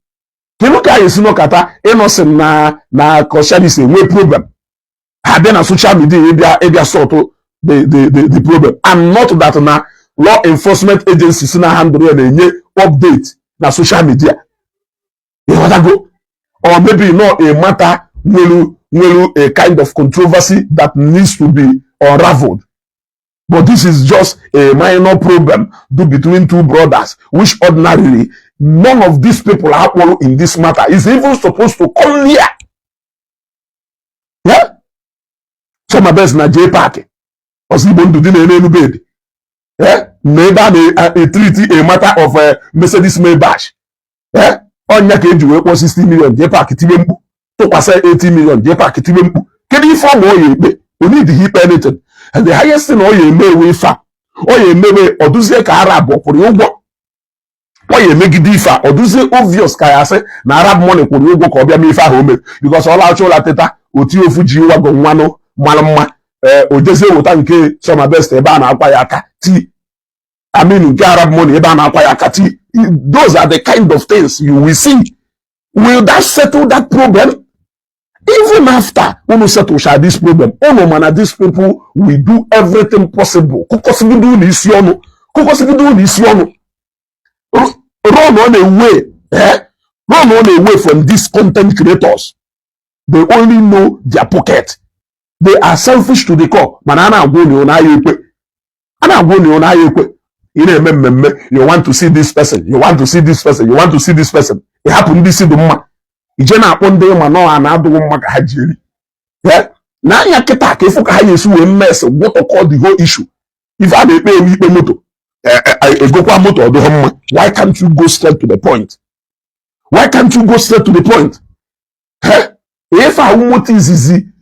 Can look at you kata innocent na caution is a way problem. Have been a social media area sort of the problem. And not that na law enforcement agencies na handle any update na social media. What I go? Or maybe not a matter will a kind of controversy that needs to be unraveled. But this is just a minor problem between two brothers, which ordinarily none of these people are in this matter is even supposed to come here. Yeah? Samabest na J Park. Possible to do any bed. Yeah? Maybe a treaty a matter of Mercedes Maybach. Yeah? On your cage, you was 60 million J Park Tibembu. To pass 80 million J Park Tibembu. Can you form more? We need to heap anything. And the highest thing all you may way far. Or you may or do say Arab or Korea. Or you make it differ or do say obvious kaya say na Arab money Korea go Kobia me fa home because all our chola teta Otio Fuji wa go wano malama ojese wotanke samabest eba na akwa yaka ti. I mean Arab money eba na akwa yaka ti. Those are the kind of things you will see. Will that settle that problem? Even after when we settle this problem, these people will do everything possible. Run on away. Run on away from these content creators. They only know their pocket. They are selfish to the core. You want to see this person. You want to see this person. You want to see this person. It happened to see the man. Ijena aponde mano anado maka hajiri. Yeah? Na ya kita ke fuka haye su we mess what to call the whole issue. If I dey pay we pay moto. Go kwa moto odo homma. Why can't you go straight to the point? Why can't you go straight to the point? If I want easy,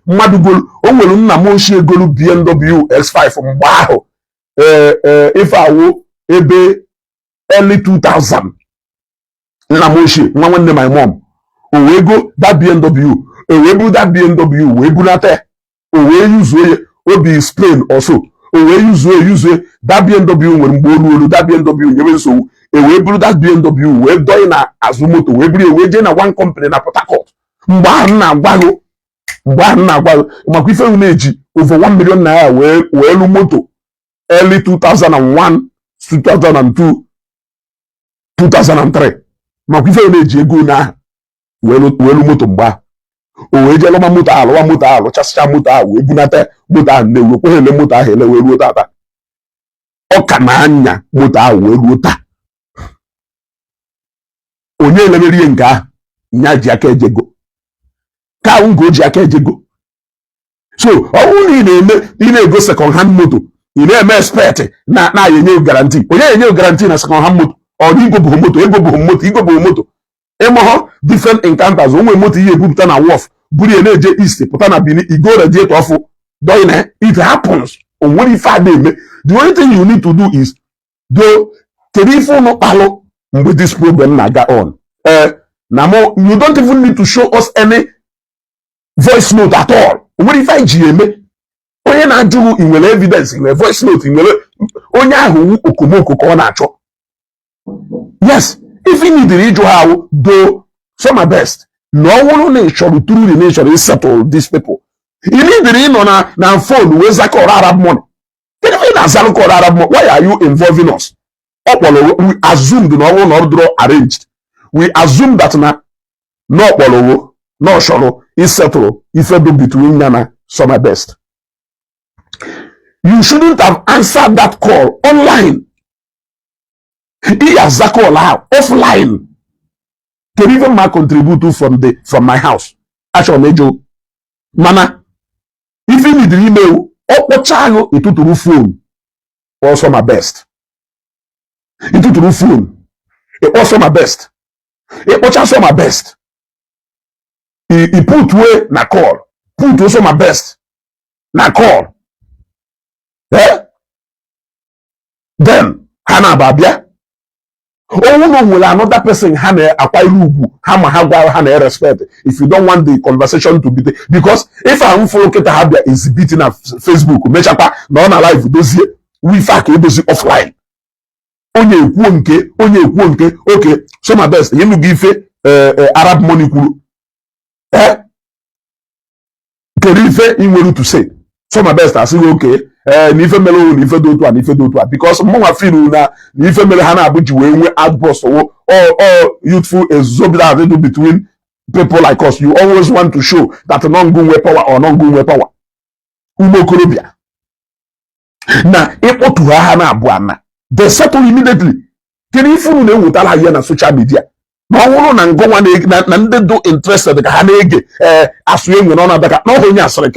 mmadu golu o nwere nna mo nshi golu BMW X5 mgba ahụ. If I wo ebe early 2000 na moshi nwa nwanne my mom o we go that BMW o we bu that BMW we bu nate o we use we obi explain also o we use that BMW nwere mgbe olu that BMW nyebe so e we bu that BMW we do na azumoto we bu we je na one company na Port Harcourt mgbe ahụ na agwago mgbe ahụ na-agwa makwa ife na-eji over 1 million naira wee lu moto early 2001 2002 2003 makwa ife na-eji ego na wee lu moto mgbe ahụ o wee jee lụma moto ahụ lụwa moto ahụ lụchasịcha moto ahụ wee bunata moto ahụ na-ewu ekweghị ele moto ahụ ele wee ruo tata ọ ka na-anya moto ahụ wee ruo taa onye elemere ihe nke ahụ nya ji aka ejego ka ahụ nke o ji aka ejego so ọ bụrụ na ị na-ego second hand moto ị na-eme expect na-enye garanti onye enye garanti na second hand moto ọ dị igobụghị moto ịmụhụ different encounters onwe moto ihe ebupụta na wharf buru ya na-eje east pụta na Benin igo radiator ọfụ doine it happens onwere ife ada eme the only thing you need to do is kedu ife ụnụ kpalụ mgbe this problem na-aga on you don't even need to show us any voice note at all onwere ife anyị ji eme onye na-ajụghị inwere evidence inwere voice note inwere onye ahụ okomoko ka ọ na-achọ yes if you need ịjụ ha ahụ do samabest na ọ bụrụ na ị chọrọ truly na ị chọrọ settle these people ị need ịnọ na phone wee zakọrọ Arab money kedu ị na-azakọrọ Arab money why are you involving us ọ kpọrọ we assumed na ọ bụrụ na ọ dụrọ arranged we assume that na ọ kpọrọ na ọ chọrọ isettle ife do between ya na samabest. You shouldn't have answered that call online. He has that call out offline. Can even my contribute from my house. Actually, Major Mana, if you need the email, or child, it to phone. Also my best. It to phone. It also my best. It also my best. He put way na call. Put also my best. Na call. Then Hana Babia. Oh no, will another person Hana acquire Hama Hana respect if you don't want the conversation to be there. Because if I follow Keta Habia is beating up Facebook, Mechapa, non alive, those here, we fact those offline. Onye kwuonke, okay, so my best, you give Arab money kuru. Kerife in to say. So my best, I say okay. N'ife mere o n'ife do otu a because mụnwa feel na n'ife mere ha na-abụji wee nwee outburst or youthful exuberance between people like us. You always want to show that non-gun power or non-gun power. Ụmụ okorobịa na ịkpọtu ha na-abụ ana they settle immediately. Kedu ife unu na-ewetara ya na social media na ọ bụrụ na ngọnwa na ndị do interested ka ha na-ege asụ enwe na ọ na-adaka na onye asịrị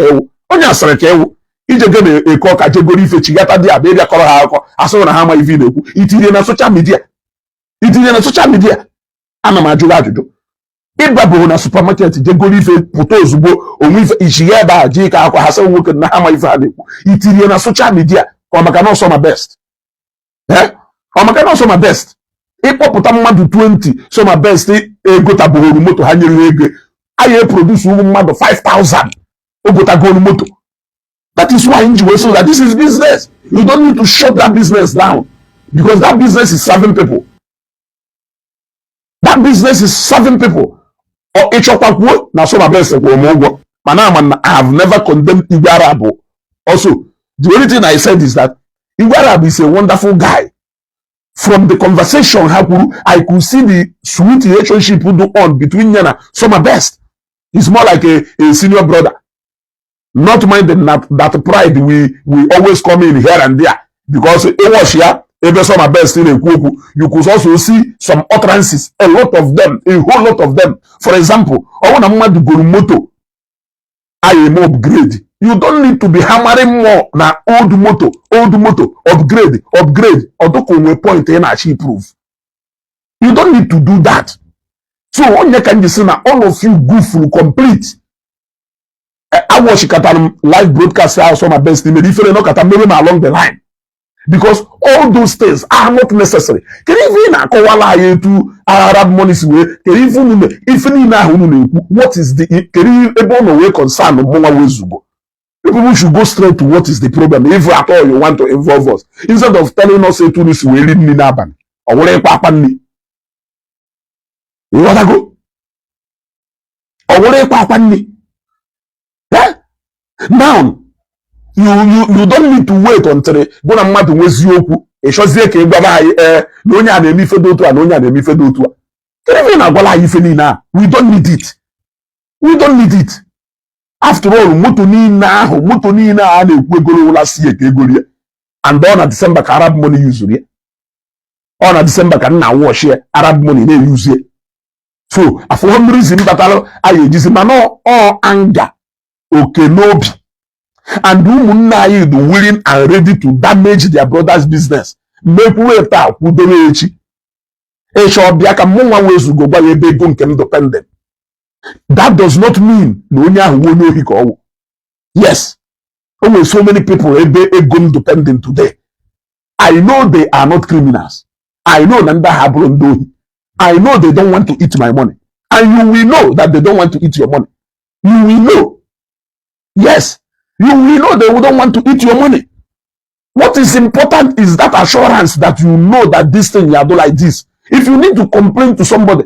ka ewu ije ge na-eke ọka jegoro ife chigata dị abịa bịa kọrọ ha akụkọ asụrụ na ha ama ife na-ekwu itinye na social media ana m ajụrụ ajụjụ ịbabụrụ na supermarket jegoro ife pụta ozugbo onwe ife ichigha ebe a ji ka akwa ha sị nwoke na ha ama ife ha na-ekwu itinye na social media ka ọ maka na ọsọ ma best ọ maka na ọsọ ma best ịkpọpụta mmadụ 20 so ma best egotabụghoro moto ha nyere ego anyị eproduce ụmụ mmadụ 5,000 ogotagoro moto. That is why you say that this is business. You don't need to shut that business down because that business is serving people. That business is serving people. Or now some best I have never condemned Igwe. Also, the only thing I said is that Igwe is a wonderful guy. From the conversation, I could see the sweet relationship on between Yana. Some best. He's more like a senior brother. Not minding that pride we always come in here and there because it was here even some best in a kuku. You could also see some utterances, a whole lot of them. For example, I want a man to go to moto. I am upgrade. You don't need to be hammering more na old moto, upgrade, or to point in achieve proof. You don't need to do that. So on you can see now all of you goofy complete. I watch Katam live broadcast also my best maybe along the line because all those things are not necessary. Can even akọwala ya to Arab monies way can even what is the ebe way concern people should go straight to what is the problem if at all you want to involve us instead of telling us to this way ni n'abalị ọ were ịkpa nni you want to go ọ were ịkpa nni Now, you don't need to wait until go na mmadụ nwezi okwu ịchọzie ka ị gwaba anyị na onye a na-eme ife dị otu a na onye a na-eme ife dị otu a. Kedu ife na-agwala anyị ife niile a? We don't need it. We don't need it. After all, moto niile ahụ a na-ekwu egoro ụla si eke egoro ya. And ọ na December ka Arab money use ya. Ọ na December ka nna wash ya Arab money na-use ya. So afọ mmiri zi mbatara anyị ejizi mana ọ anga oke n'obi. And ụmụnne anyị dị willing and ready to damage their brother's business. Mekwuwe taa kwudoro echi. Echa ọbịa ka mụ nwa wezugo gwa ya ebe ego nke m dependent. That does not mean na onye ahụ onye ohi ka ọwụ. Yes, only so many people ebe ego m dependent today. I know they are not criminals. I know na ndị ha bụrụ ndị ohi. I know they don't want to eat my money. And you will know that they don't want to eat your money. You will know. Yes, you will know they don't want to eat your money. What is important is that assurance that you know that this thing you do like this. If you need to complain to somebody,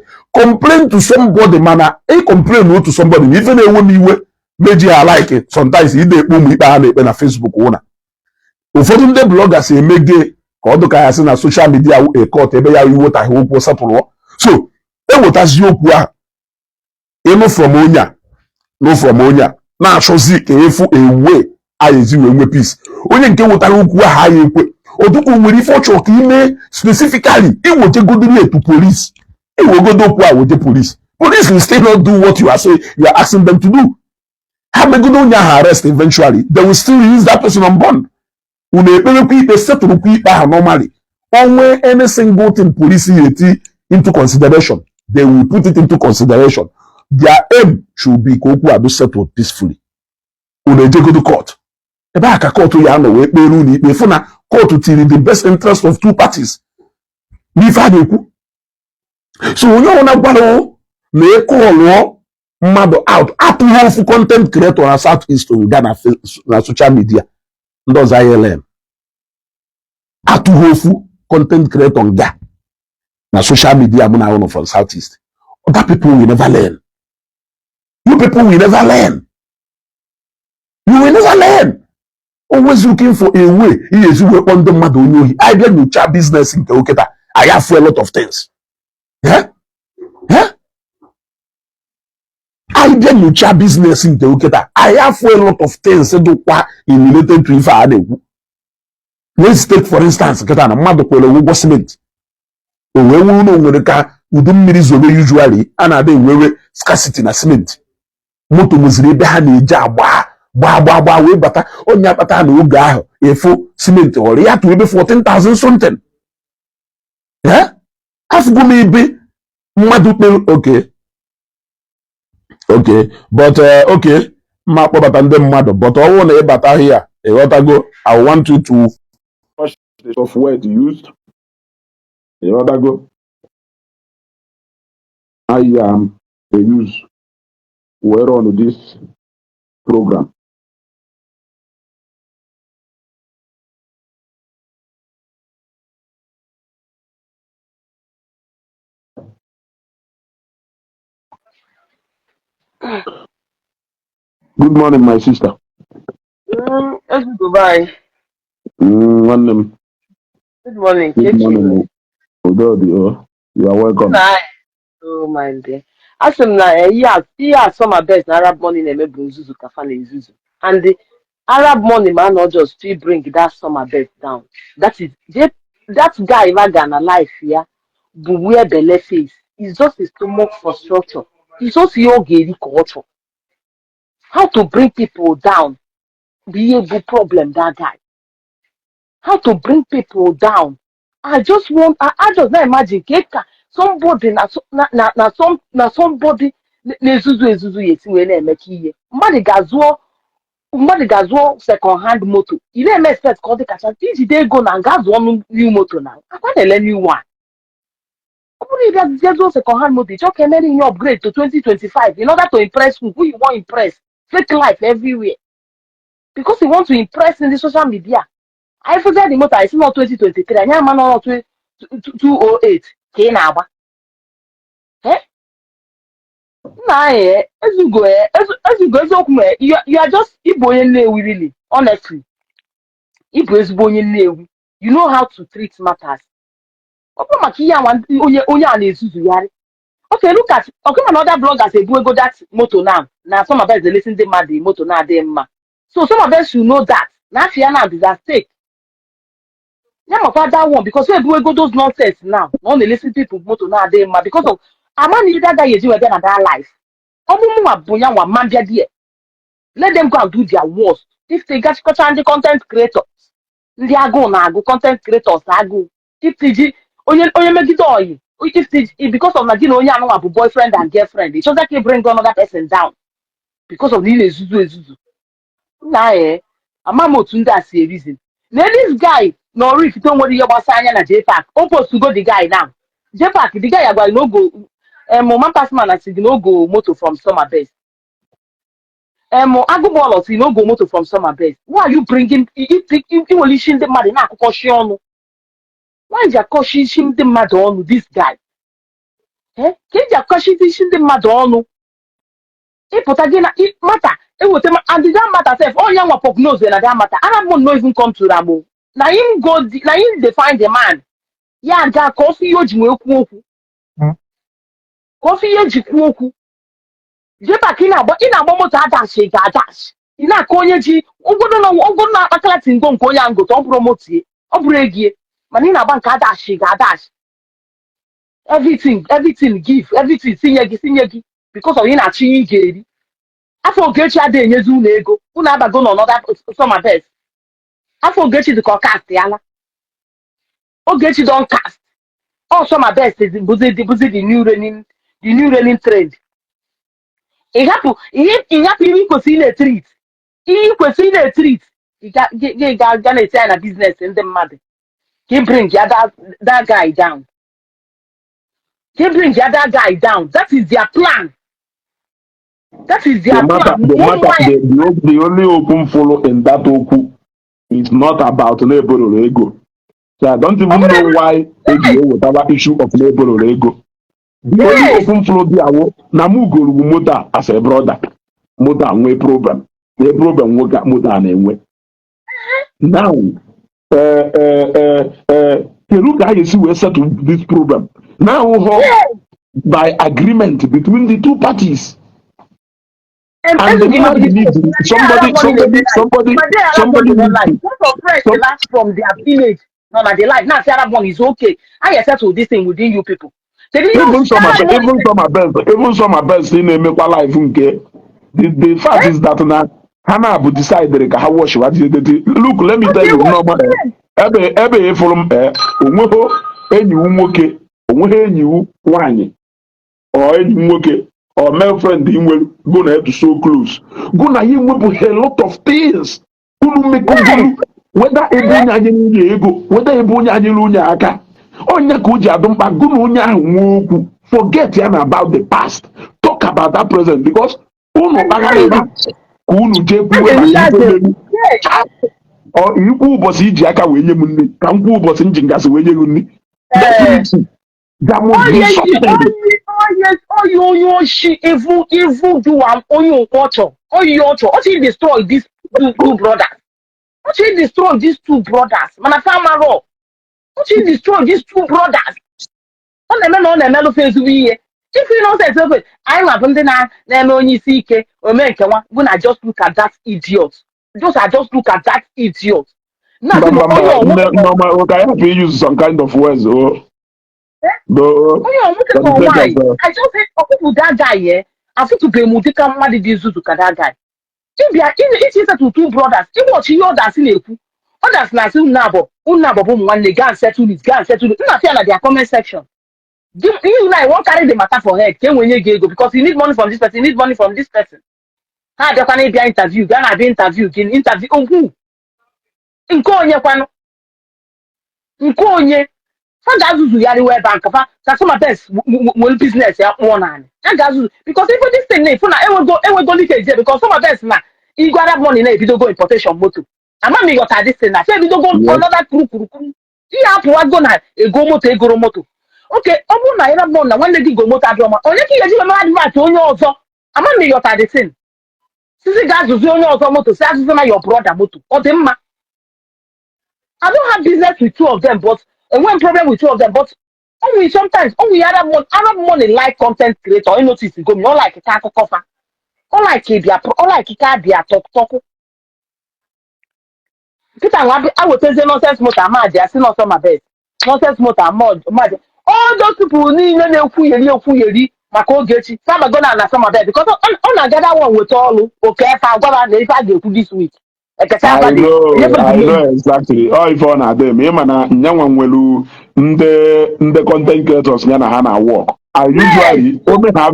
man. A complain to somebody, even a one way, maybe I like it. Sometimes you dey boom na Facebook una. Ụfọdụ ndị bloggers emege ka ọ dụka ya sị na social media a court ebe ya iwota ha okwu sapụrụ. So, ewetazi okwu ahụ. Ịnụ from onye na-achọzi ka efu ewe ayezi wee nwe peace. Onye nke wetara okwu ahụ anyị ekwe. Odukwu nwere ife ọchọ ka ime specifically iwojegodiri to police. Iwogodo okwu a woje police. Police will still not do what you are saying, you are asking them to do. Ha megodo onye ahụ arrest eventually, they will still use that person on bond. Unu ekperekwa ikpe setụrụkwa ikpe ahụ normally. Onwe any single thing police yeti into consideration, they will put it into consideration. Their aim should be ka okwu adu settled peacefully. Unu ejegodo court. Ebe aka court ya nọ wee kpere unu ikpe fụ na court tiri the best interest of two parties. N'ife a na-ekwu. So onye ọbụla gwara na ịkọlụọ mmadụ out atụghị ofu content creator na South East ga na social media ndị ọzọ ILM. Atụghị ofu content creator nga na social media mụ na ụnụ from South East. Other people will never learn. You people will never learn. You will never learn. Always looking for a way. He is on the mmadụ. I get no chat business in Oketa. I have for a lot of things. Yeah? Yeah? I get no chat business in Oketa. I have for a lot of things in related to if I had. Let's take for instance, Oketa na mmadụ kwere ụgwọ cement. Owe unu nwere ka udu mmiri zobe usually a na-ada enwewe scarcity na cement. Moto muziri ebe ha na-eje agba wee bata onye akpata na oge ahụ efu cement ọrụ ya tụ ebe 14,000 something. Yeah? Afụgo m ebe mmadụ kpere okay but okay ma kpọbata ndị mmadụ but ọwụ na ịbata ahịa ịghọtago. I want you to watch the software to use. Ịghọtago. I am use where on this program. Good morning, my sister. Goodbye. Good morning. Good morning. You are welcome. Hi. Oh my dear. Asem na samabest na Arab money na-eme bụ nzuzu kafa na ezuzu. And the Arab money man not just still bring that samabest down. That guy Magana life here, but where the left face is just a stomach for structure. It's just your gay culture. How to bring people down be a big problem, that guy. How to bring people down. I just want I just not imagine somebody somebody na-ezuzu yeti wee na-emeka ihe. Mmadụ ga-azụọ second hand moto. Ị na-eme expect ka ọ dị kacha ijide ego na nga zụọ new moto na akwa na-ele new one. Ọ bụrụ ịbịa zụọ second hand moto, ịchọ ka emere ihe upgrade to 2025 in order to impress who you want impress. Fake life everywhere. Because you want to impress in the social media. I forget the motor, I see not 2023, I am not 208. Eh? Nah, as you go, you are just Iboye really, honestly. Ibo is Boye. You know how to treat matters. Open Makia one Onya and Ezuzu Yari. Okay, look at okay, another bloggers say go that motor now. Now some of us they listen to the motor now them. So some of us should know that. Now fear now is at stake. Yeah, my that one because we go those nonsense now. No, they listen to people motor now them because of a man need that guy you again at that life. Let them go and do their worst. If they get the content creators, they are go now go content creators are go. If TG onye make it all if TG because of Nadine onye know about boyfriend and girlfriend, it just like bring another person down because of Nile Zuzu. Nah Amamo Tunda see a reason. Now this guy no if you don't worry about Sanya na J Park. Supposed to go the guy now. J Park, the guy agba no go Mama Passman as no go motor from Summer Best. Agbobolos, you no go motor from Summer Best. Why are you bringing you only shin the mad na akoko why is your caution the mad on this guy? Get your caution the mad on. Put again it matter. It will and it don't matter self. All young pop knows that matter. And I not even come to Ramo. Now him go now him define the man. Yeah, that coffee yoji coffee yoji Jepa kina but ina momo ta dash ga dash. Ina konye ji ogodo na akala tingo nko ya ngo to promote e. Oburu egie. Man ina bank dash ga dash. Everything give, everything sinyegi because of ina chi ngeri. Afọ Ogechi ade enyezu na ego. Una abago no another Summer Best. Afọ Ogechi the cast yala. Ogechi don cast. All Summer Best is the new reigning trend. Ịhapụ ihe kwesịrị na-etrit ihe kwesịrị na-etrit ga na-eti ya na biznes ndị mmadụ ka bring ya that guy down that is their plan The only open follow in that oku is not about labor or ego. So I don't even know why AGO would have an issue of labor or ego. The only open flow there na mu go motor as a brother. Motor nwe problem. The problem we got motor na enwe. Now look how you see we settle this problem. Now by agreement between the two parties. And the man needs somebody from their village. No, they like now. Sarah one is okay. I settle this thing within you people. Even Summer Best in a make life okay. The fact is that now Hannah would decide that how wash what you did. Look, let me tell you, normal. Ebe from onweho enyi nwoke onweho enyi nwanyị or enyi nwoke or male friend inwe go na to so close go na him we a lot of things unu make whether ebe onye anyị nwunye ego whether ebe onye anyị nwunye aka onye ka o ji adụ mkpa go na onye ahụ nwe okwu forget ya na about the past talk about that present because unu kpagara ebe ka unu jee kwuwe maka ife mmeri ikwu ụbọchị iji aka wee nye m nri ka m kwuo ụbọchị m ji ngasị wee nye gị nri there must be something. Even do onye ọchọ what he destroy these two brothers what he destroy these two brothers mana fama raw what he destroy these two brothers ọ na-eme lụfe ezigbo ihe if you know say anyị nwabụ ndị na-eme onye isi ike ome nke nwa bụ na just look at that idiot just look at that idiot now can I have to use some kind of words why I just hate people that guy I feel to be mudika mmadụ dị izuzu ka that guy ichi settle two brothers ịwọchi ihe others na-ekwu others na-asị unu abọ bụ ụmụ nwanne go and settle it nna fia na their comment section you like won't carry the matter for head can when you go because you need money from this person, you need money from this person. How they can be interview? Gonna be interview, can interview who? Nkonye kwano. Nkonye. For gazu yari we bank fa some best will business ya one and gazu because even this thing if na e we go leakage because some best na you go have money na if you don't go importation motor. Ama me got this thing na say you don't go another kuru. You have to go na e go motor. Okay, ọ bụrụ na ị rabụ na nwanne gị go moto adịrọ mma onye ka ị ga-eji mara adịmat onye ọzọ ama m yọta the thing sisi ga-azụzi onye ọzọ moto si azụzi na your brother moto ọ dị mma. I don't have business with two of them but enwe problem with two of them but only sometimes only Arab money like content creator I notice go me ọ like ka akụkọ fa ọ like ka bịa tọkụ Peter I would say nonsense motor amaji asị not my best nonsense motor amaji all those people niile na-ekwu yeri maka Ogechi sama go na some of them because ọ na-agada one weta ọlụ oke efe agwara na ife a ga-ekwu this week ekecha I abadi know exactly. Ọ ife ọ na-adị m ịma na nyanwa nwelu ndị content creators ya na ha na work. I usually ome ha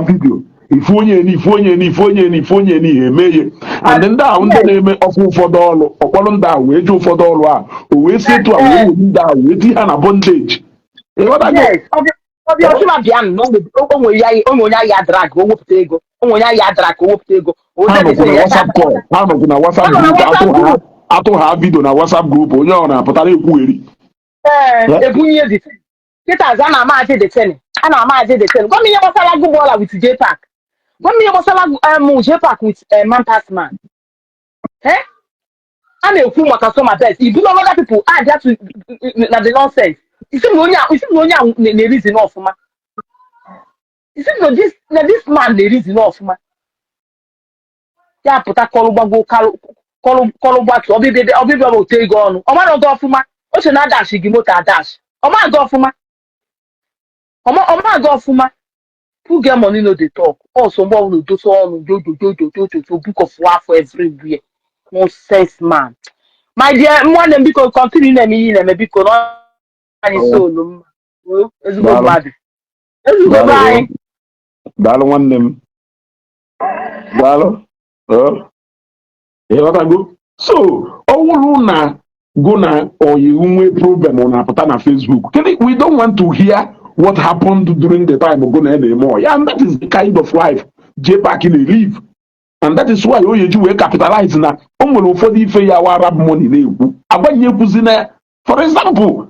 video ifu onye ni emeye and ndị ahụ ndị na-eme ọkụ ụfọdụ ọlụ ọkpọrọ ndị ahụ wee ji ụfọdụ ọlụ a o wee si etu a wee were ndị ahụ wee ti ha na bondage. ọbịa ọchụma bịa na onwe onye ahịa drag o wepụta ego Ha nọkwu na WhatsApp group atụ ha vidio na WhatsApp group onye ọ na-apụtara ekwugheri ebunye dị kịta a na-amazi the ten gwa m ihe gbasara gụbọọla with JPAC gwa m ihe gbasara JPAC with man a na-ekwu maka samabest ibulu other people add to na the nonsense isi na onye a na-erizi n'ọfụma isi na this man na-erizi n'ọfụma ya pụta kọlụ gbatu ọbịbịa ote ego ọnụ ọmara ọdọ ọfụma oche na adashi gị moto adashi ọmaga ọfụma who get money no dey talk also mgbe ọbụla odosa ọnụ jojo book of afọ everywhere nonsense man my dear nwanne m biko continue na-eme ihe na-eme biko na anyị solu mma ezigbo mmadụ ezigbo anyị daalụ nwanne m daalụ ịghọtago so ọ wụrụ na go na oyiwu nwee problem ọ na-apụta na Facebook we don't want to hear what happened during the time go na eme ọya and that is the kind of life JPAC na-live and that is why Oyeji wee capitalize na o nwere ụfọdụ ife ya wa Arab money na-ekwu agbanye ekwuzi na for example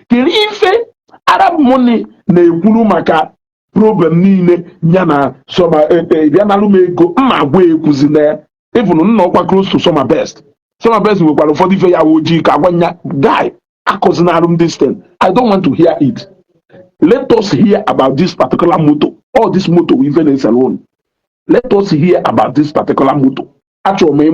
kere ife Arab money na-ekwuru maka problem niile ya na bịa nalụ m ego mma agwa ekwuzi na even nna ọkwa close to samabest nwekwara ụfọdụ ife ya ojii ka agwanya guy akụzi na alụm this thing I don't want to hear it. Let us hear about this particular motor or this motor we even alone. Let us hear about this particular motor. Actually,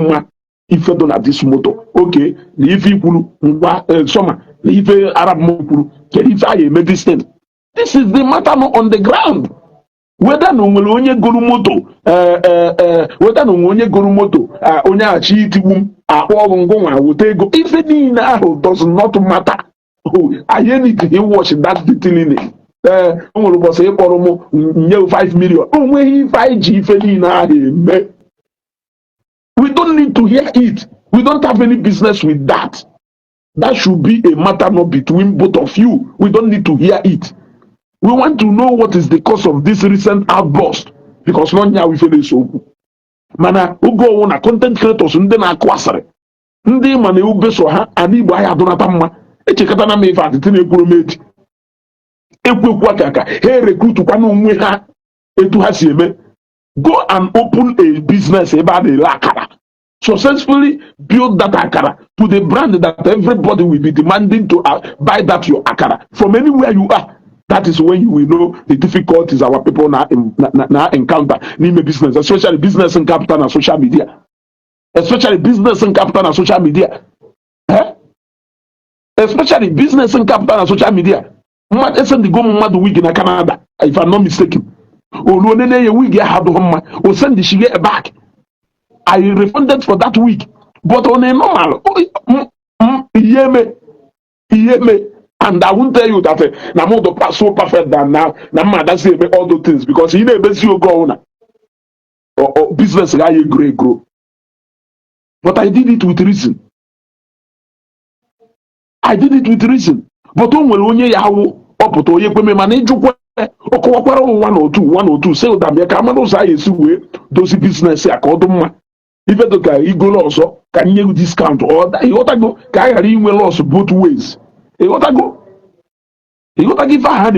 ife do na this motor. Okay, the ife kwuru ngwa soma, the ife Arab motor kedu ife aye eme this thing. This is the matter no on the ground. Whether no nwere onye goro moto whether no onye goro moto onye achi itigbu akpọ ọgwụ ngwa wote ego ife niile ahụ does not matter. I need to watch that detailing. O nwere ụbọchị ịkpọrọ m nye 5 million o nweghị ife anyị ji ife niile ahụ eme. We don't need to hear it. We don't have any business with that. That should be a matter not between both of you. We don't need to hear it. We want to know what is the cause of this recent outburst because not now we feel this okwu. Mana oge ọnwụ na content creators ndị na-akụ asịrị ndị ma na ebeso ha ana Igbo ahịa adụnata mma echekọta na m ife atịtị na-ekwuru m echi ekwekwu aka ha erekrutukwa n'onwe ha etu ha si eme. Go and open a business ebe a na-ele akara. Successfully build that akara to the brand that everybody will be demanding to buy that your akara from anywhere you are. That is when you will know the difficulties our people now encounter n'ime business, especially business and capital and social media. Especially business and capital and social media. Especially business and capital and social media. Mmadụ ese ndị go mmadụ wig na Canada, if I'm not mistaken. Oluonene ye wig ya hado mma, o send the shige back. I refunded for that week, but on a normal, yeme, and I won't tell you that Namodo pass so perfect than now. Namada say all those things because he never see you go on or business guy grow. But I did it with reason. But on will only yawo up to ye kweme manage okwakwara 102 say that me kamano say esuwe those business akoduma. Ife to ka igolo ọzọ ka nye discount or ịghọtago ka a ghara inwe loss both ways ịghọtago You got to give a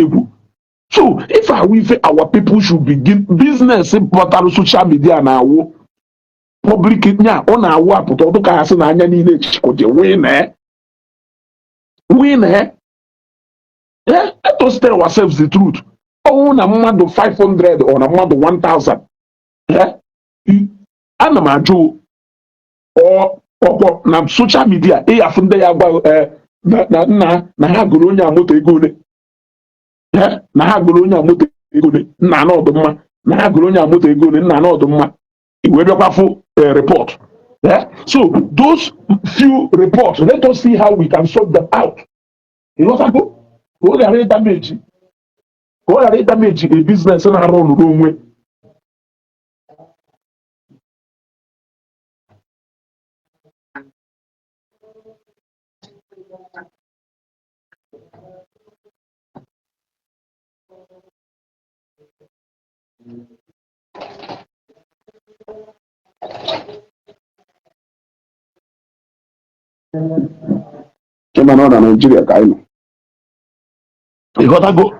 so if our people should begin business portal social media now, public nya ọ na-awụ apụta ọdụ ka ha sị na anya niile chịkọje win let us tell ourselves the truth. Ọnwụ na mmadụ 500 or na mmadụ 1000 ana m ajụ ọkpọ na social media ịyafụ ndị ya gwa na ha gụrụ onye amoto ego ole na ha gụrụ onye amoto ego ole nna anọdụ mma na ha gụrụ onye amoto ego ole nna anọdụ mma iwe bịakwafụ report. So those few reports, let us see how we can sort them out. You know what I damage a business na arụ ọrụ onwe. Chema na Nigeria ka anyị nọ. You got to go.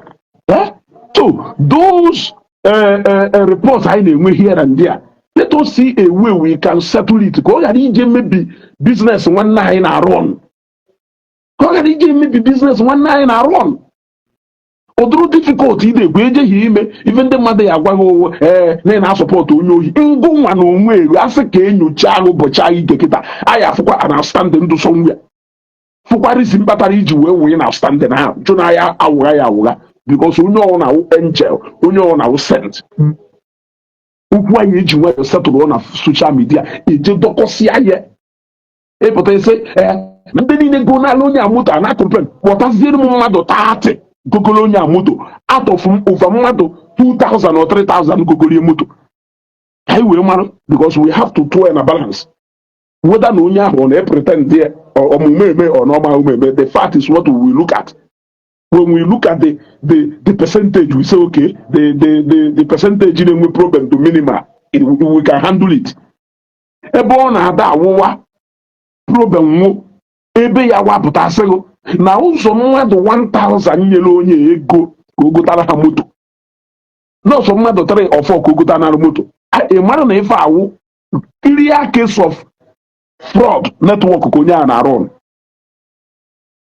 So those reports I na-enwe here and there, let us see a way we can settle it. Ka ọ ghara ije maybe business nwanne anyị na-arụ ọnụ. Ka ọ ghara ije maybe business nwanne anyị na-arụ ọnụ. Ụdụrụ difficult ị na-egwu ejeghị ime ife ndị mmadụ ya agwaghị na-asọpọtụ onye ohi ngụ nwa na onwe elu asị ka enyocha ụbọchị anyị gekịta anyị afụkwa anastandị ndụ sọnwụ fụkwarisi mkpatara iji wee na standing ahụ jụ na ya awụgha ya awụgha because onye ọwụ na-awụ angel onye ọwụ na-awụ sent okwu anyị eji nwayọ setụrụ na social media eje dọkọsịa ya ịpụta ise ndị niile go n'ala onye amoto a na-akọmpen kpọtaziere m mmadụ 30 gogolo onye amoto atọfụ m over mmadụ 2000 or 3000 gogolo moto anyị wee mara because we have to throw in a balance whether na onye ahụ ọ na-pretend there omume eme or normal omume. The fact is what we look at. When we look at the percentage, we say okay, the percentage in the problem to minimal, we can handle it. Ebe ọ na-ada awụwa problem ebe ya wapụta asịgo na ụzọ mmadụ 1000 nyere onye ego ka o gotara ha moto n'ọsọ mmadụ 3 or 4 ka o gotara na moto. Ị mara na ife awụ clear case of fraud network ka onye a na-arụ ọnụ.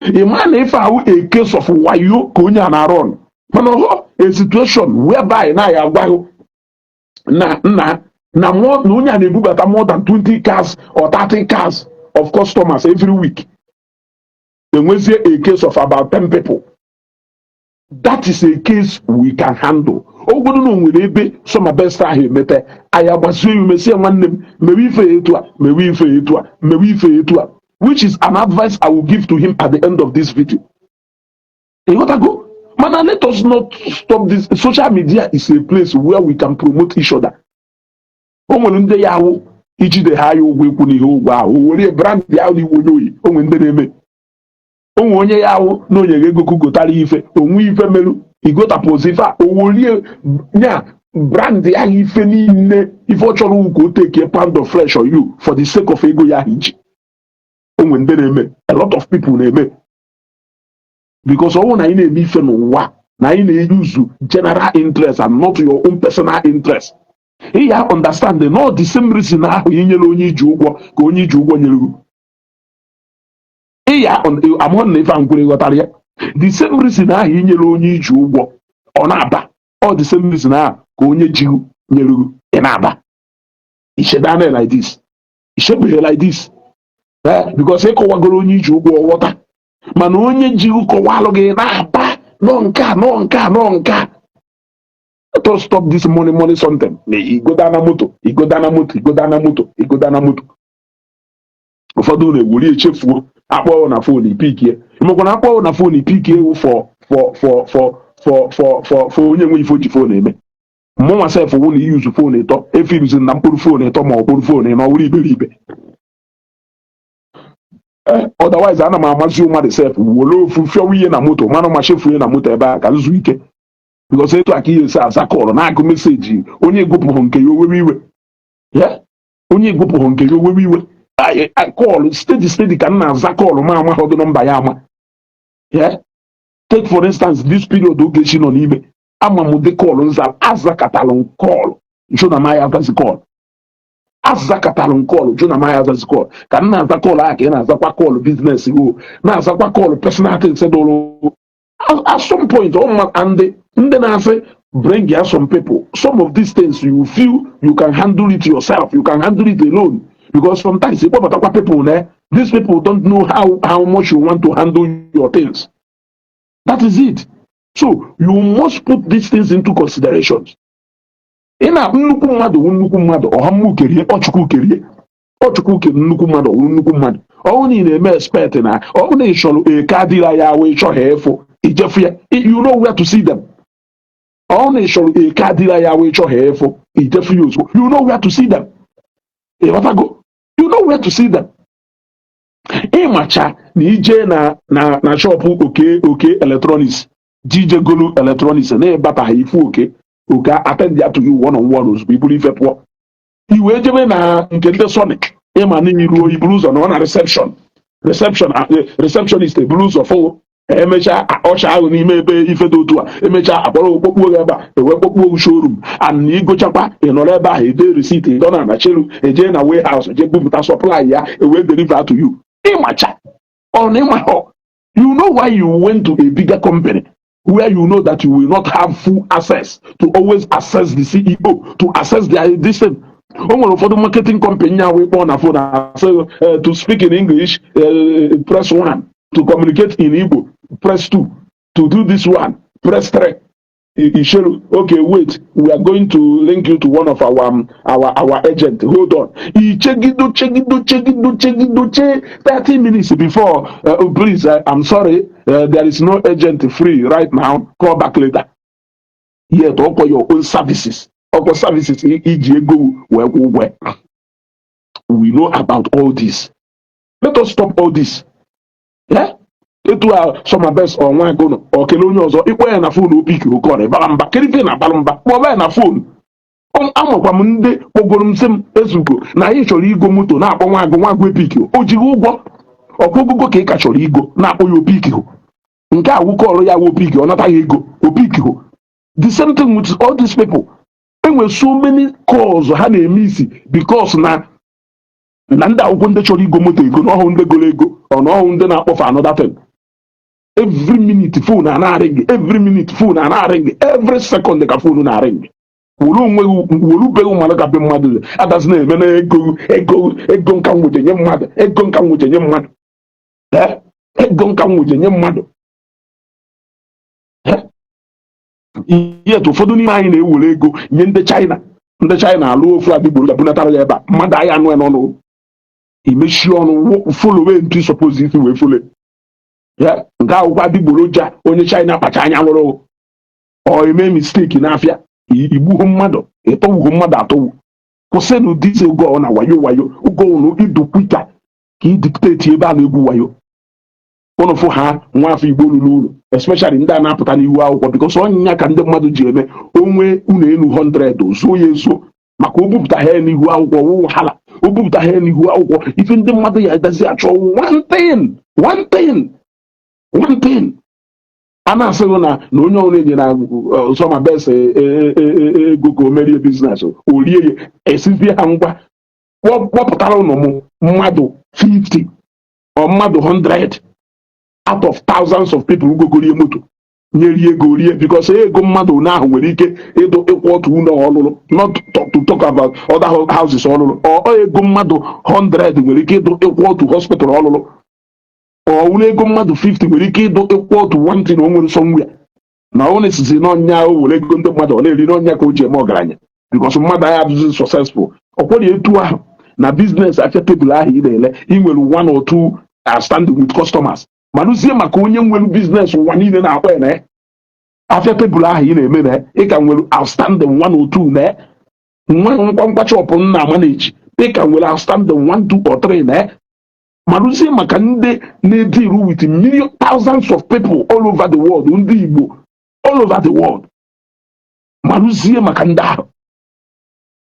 Ị ma na ife ahụ a case of wayo ka onye a na-arụ ọnụ mana ọhụ a situation whereby na ya agwaghị na onye a na-ebubata more than 20 cars or 30 cars of customers every week. Enwezie a case of about 10 people. That is a case we can handle. Ogodo na nwere ebe samabest ahụ emete anyị agbasie umesie nwanne m mewe ife etu a mewe ife etu a mewe ife etu a, which is an advice I will give to him at the end of this video. You got to go. Man, let us not stop this. Social media is a place where we can promote each other. O nwere ndị ya ahụ ijide ha ya ụgwọ ikwu n'ihe ụgwọ ahụ o were brand ya ahụ iwu onye oyi o nwere ndị na-eme o nwere onye ya ahụ na onye ga-ego gotara ife onwe ife merụ igotapụzi ife a o worie nya brand ya ife niile ife ọ chọrọ ụka o take a pound of flesh on you for the sake of ego ya iji. O nwere ndị na-eme, a lot of people na-eme because ọnwụ na anyị na-eme ife n'ụwa na anyị na-use general interest and not your own personal interest. Ị ya understand na the same reason ahụ inyere onye iji ụgwọ ka onye iji ụgwọ nyere gị. Ị ya amụọ na ife nkwere ghọtara ya the same reason ahụ inyere onye iji ụgwọ ọ na-aba ọ the same reason ahụ ka onye ji nyere gị ị na-aba. Ishedane like this ishebeghe like this because ịkọwagoro onye iji ụgwọ ghọta mana onye ji kọwalụ gị na-aba nọ nke a nọ nke a nọ nke a. Let us stop this money something. Igodana moto. Ụfọdụ na-ewuri echefuo akpọọ na fon ipikie mekwa na akpọọ na fon ipikie ewu for onye nwe ifo ji fon eme mụnwa sef wụ na iyuzu fon ịtọ efirizi na mkpụrụ fon ịtọ ma ọ kpụrụ fon na ọ wụrụ iberibe. Otherwise ana m amasị mmadụ sef were ofu fịọwa ihe na moto mana ma chefuo na moto ebe a ka nzu ike because etu aka ihe esi aza kọlụ na-agụ meseji onye egwupụghị nke ya owewe iwe onye egwupụghị nke ya owewe iwe kọlụ stedi ka m na-aza kọlụ ma amaghị ọdụ nọmba ya ama Take for instance this period oge shi nọ n'ime ama m dị kọl nza azakatalụ m kọl jụ na maya azazi kọl azakatalụ m kọl jụ na maya azazi kọl ka m na-aza kọl ahụ ka ị na-azakwa kọl biznes o na-azakwa kọl personal things dụrụ at some point and ndị na-asị bring ya some people some of these things you feel you can handle it yourself, you can handle it alone, because sometimes ịkpọbatakwa people these people don't know how much you want to handle your things. That is it. So you must put these things into consideration. Ị na nnukwu mmadụ ọha mmụ kerie ọchukwu kerie nnukwu mmadụ nnukwu mmadụ ọhụ na ị na-eme expect na ọhụ na ị chọrọ eke adịla ya wee chọghị efu ijefu ya, you know where to see them. Ọhụ na ị chọrọ eke adịla ya wee chọghị efu ijefu ya ozugbo, you know where to see them. Ịghọtago? You know where to see them. Ịmacha na ije na shọpụ oke electronics jije golu electronics na-ebataghị ifu oke attend ya to you one on one ozugbo iburu ife pụọ iwe jebe na nke ndị Sonic ịma n'ihi ruo iburu ụzọ na ọ na receptionist eburu ụzọ fụ emechaa ọcha ahụ n'ime ebe ife dị otu a emechaa akpọrọ okpokpuo ebe a ewe kpokpuo showroom and igochakwa ịnọrọ ebe ahụ ede receipt ịdọ na cheru eje na warehouse je bupụta supply ya ewe deliver to you. Ịmacha on ịmahọ, you know why you went to a bigger company where you know that you will not have full access to always access the CEO, to access their edition. O nwere ụfọdụ marketing company ya wee kpọọ na phone to speak in English, press 1, to communicate in Igbo, press 2, to do this one, press 3. Isheru, okay, wait, we are going to link you to one of our agent. Hold on. 30 minutes before. Please, I'm sorry, there is no agent free right now. Call back later. Yet, offer your own services. Offer services. We know about all this. Let us stop all this. Yeah? Etu a samabest ọnwa agono okele onye ọzọ ikpọ ya na fon opiki okọrọ bara mba kerife na bara mba kpọba ya na fon amakwa m ndị kpọgoro m sị m ezugo na anyị chọrọ igo moto na-akpọ nwa agụ epiki o jighị ụgwọ ọkwụgụgo ka ị ka chọrọ igo na-akpọ ya opiki nke a wụkọrọ ya opiki ọ nataghị ego opiki the same thing with all these people. Enwe so many calls ha na-eme isi because na ndị akwụkwọ ndị chọrọ igo moto ego n'ọhụ ndị goro ego ọ n'ọhụ ndị na-akpọfa another thing. Every minute phone na-aring, every minute phone na-aring, every second ka phone na-aring. Wolu be ụmụaka ka be mmadụ adazi na-eme na ego nka nwuche nye mmadụ, ego nka nwuche nye mmadụ. Ego nka nwuche nye mmadụ. Yet ụfọdụ n'ime anyị na-ewere ego nye ndị China alụ ofu adịgboroja bunatara ya ebe a mmadụ anyị anụ ya n'ọnụ imechi ọnụ folowe ntu suppose isi wee fole ya nke akwụkwọ adịgboroja onye China kpacha anya lụrụ ọ eme mistake n'afịa igbuho mmadụ ịtọwuho mmadụ atọwu kwụsịnụ dize ogo na wayo ogo ụnụ idukwita ka ị dikteti ebe a na-egwu wayo ụnụ fụ ha nwa afọ Igbo lụrụ ụlọ especially ndị a na-apụta n'ihu akwụkwọ because ọnyịnya ka ndị mmadụ ji eme onwe unu enu 100 zuo ya ezo maka obupụta ha n'ihu akwụkwọ wụ hala obupụta ha n'ihu akwụkwọ ife ndị mmadụ ya adazi achọ one thing a na-asịghị na onye ọrụ enye na samabest ego ka o merie biznes o rie ya esizie ha ngwa kpọpụtara ụnụ mmadụ 50 or mmadụ 100 out of thousands of people gogorie moto nyerie ego rie because ego mmadụ na ahụ nwere ike ịkwụ otu ụlọ ọlụlụ not to talk about other houses ọlụlụ ọ ego mmadụ 100 nwere ike ịkwụ otu hospital ọlụlụ ọ ego mmadụ 50 nwere ike ịkwụ otu wanti na o nwere somewhere na ọ na-esizi n'ọnya o were ego ndị mmadụ ọ na-eri n'ọnya ka o ji eme ọgaranya because mmadụ anyị abụzi successful ọ kwere etu ahụ na business afịa tebụl ahụ ị na-ele ị nwere one or two standing with customers manụzie maka onye nwere biznes ụwa niile na-akpọ ya na afịa tebụl ahụ ị na-eme na ị ka nwere outstanding 1 or 2 na ngwa chọpụ nna maneji ị ka nwere outstanding 1, 2 or 3 na manụzie maka ndị na-deal with thousands of people all over the world, ndị Igbo all over the world manụzie maka ndị ahụ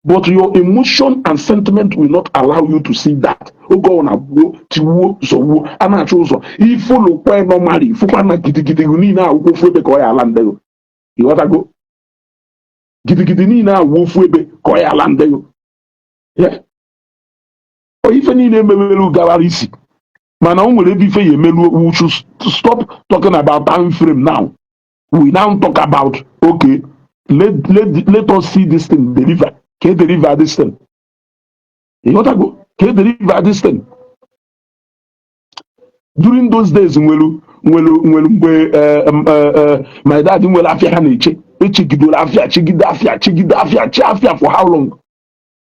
But your emotion and sentiment will not allow you to see that. Ogo na buo, tiwo, zowo, ana chozo. Ifo lo kwe normally, ifo kwa na gidigidi ni na uko fuebe kwa ya landego. You want to go? Gidigidi ni na uko fuebe kwa ya landego. Yeah. O ife ni ne mewelu gawarisi. Mana umwele ife ye melu, we should stop talking about time frame now. We now talk about, okay, let us see this thing deliver. Can deliver this thing? You want to go? Can deliver this thing? During those days, my dad nwere afia ha na-eche echegidoro afia for how long?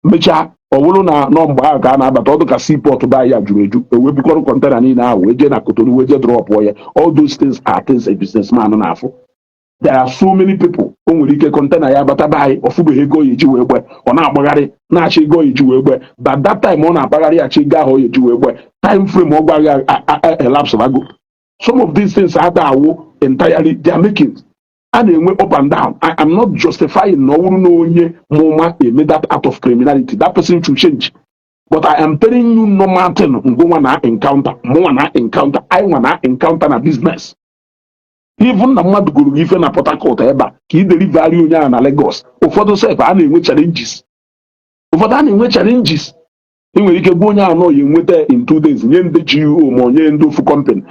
Mechaa ọ bụrụ na nọ mgbe ahụ ka a na-abata ọdụ ka seaport ba ya juru eju ewebukọrọ kọntena niile ahụ wee jee na Kotonu wee jee drọp ya. All those things are things a businessman na-afụ. There are so many people o nwere ike kọntena ya bata be anyị ọfụbeghị ego oyi ji wee gbe ọ na-agbagharị na-achọ ego oyi ji wee gbe but that time ọ na-agbagharị achọ ego ahụ oyi ji wee gbe time frame ọ gwaghị elapse bago. Some of these things ada awụ entirely they are making a na-enwe up and down. I am not justifying na ọ bụrụ na onye mụma eme that act of criminality that person should change, but I am telling you normal thing ngụnwa na encounter mụnwa na encounter anyị nwa na encounter na business. Even na mmadụ goro ife na Port Harcourt ebe a ka ị delivery onye ahụ na Lagos ụfọdụ sef a na-enwe challenges. Ị nwere ike gbuo onye ahụ nọ ya enweta in 2 days nye ndị GO ma onye ndị ofu company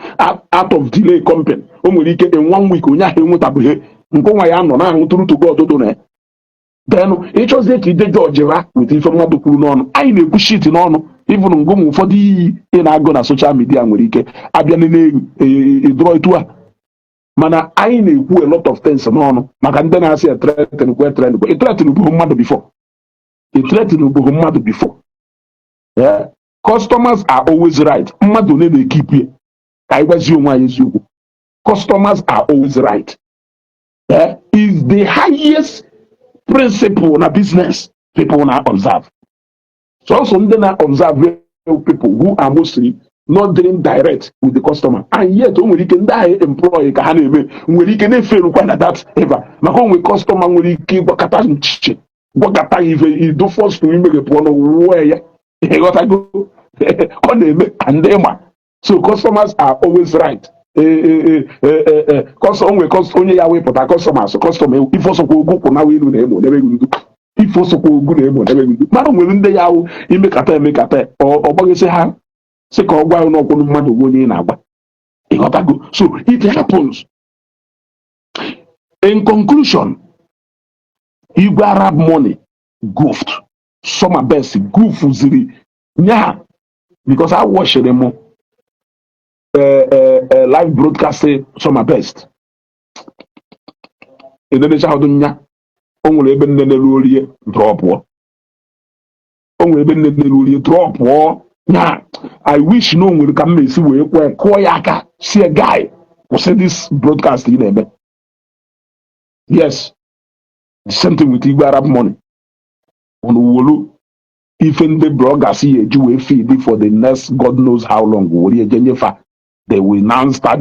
out of delay company o nwere ike in 1 week onye ahụ enwetabụghị nke nwa ya nọ na-ahụ tụrụtụgo ọtụtụ na ya denụ ịchọzie ka ide George ha weta ife mmadụ kwuru n'ọnụ anyị na-ekwu shit n'ọnụ even ngụm ụfọdụ iyi ị na-agụ na social media nwere ike abịa n'edro etu a mana anyị na-ekwu a lot of things n'ọnụ maka ndị na-asị etretin bụ mmadụ before. Yeah. Customers are always right. Mmadụ one na-ekip ya ka anyị gwazie onwe anyị eziokwu. Customers are always right. Yeah. Is the highest principle na business people na observe. So also ndị na observe people who are mostly not dealing direct with the customer and yet o nwere ike ndị ahụ employ ka ha na-eme nwere ike na-eferukwa na that ever maka onwe customer nwere ike gwakọta nchiche gwakọta ife ido first imeghe pụọ n'ụwa ya. Ọ na-eme and ịma so customers are always right. Onye ya wepụta customers customer ifosokwa ogu kwụnawa elu na-emo n'ebe ndu ifosokwa ogu na-emo n'ebe ndu mmadụ nwere ndị ya ahụ imekata emekata ọ gbaghịsị ha sị ka ọ gwa n'ọkwụrụ mmadụ bụ onye ị na-agba ịghọtago. So it happens. In conclusion, igwe Arab money goofed. Samabest goofuziri nya because I watched them live broadcasting Samabest. Indonesia how do nya o nwere ebe nne n'elu orie drop wo. O nwere ebe nne n'elu orie drop wo nya. I wish no nwere ka mmesi wee kụọ ya aka see a guy kwụsị this broadcast ị na-eme. Yes, the same thing with igwe Arab money. Wolu ife ndị bloggers ya eji wee feed for the next God knows how long wori ejenyefa they will now start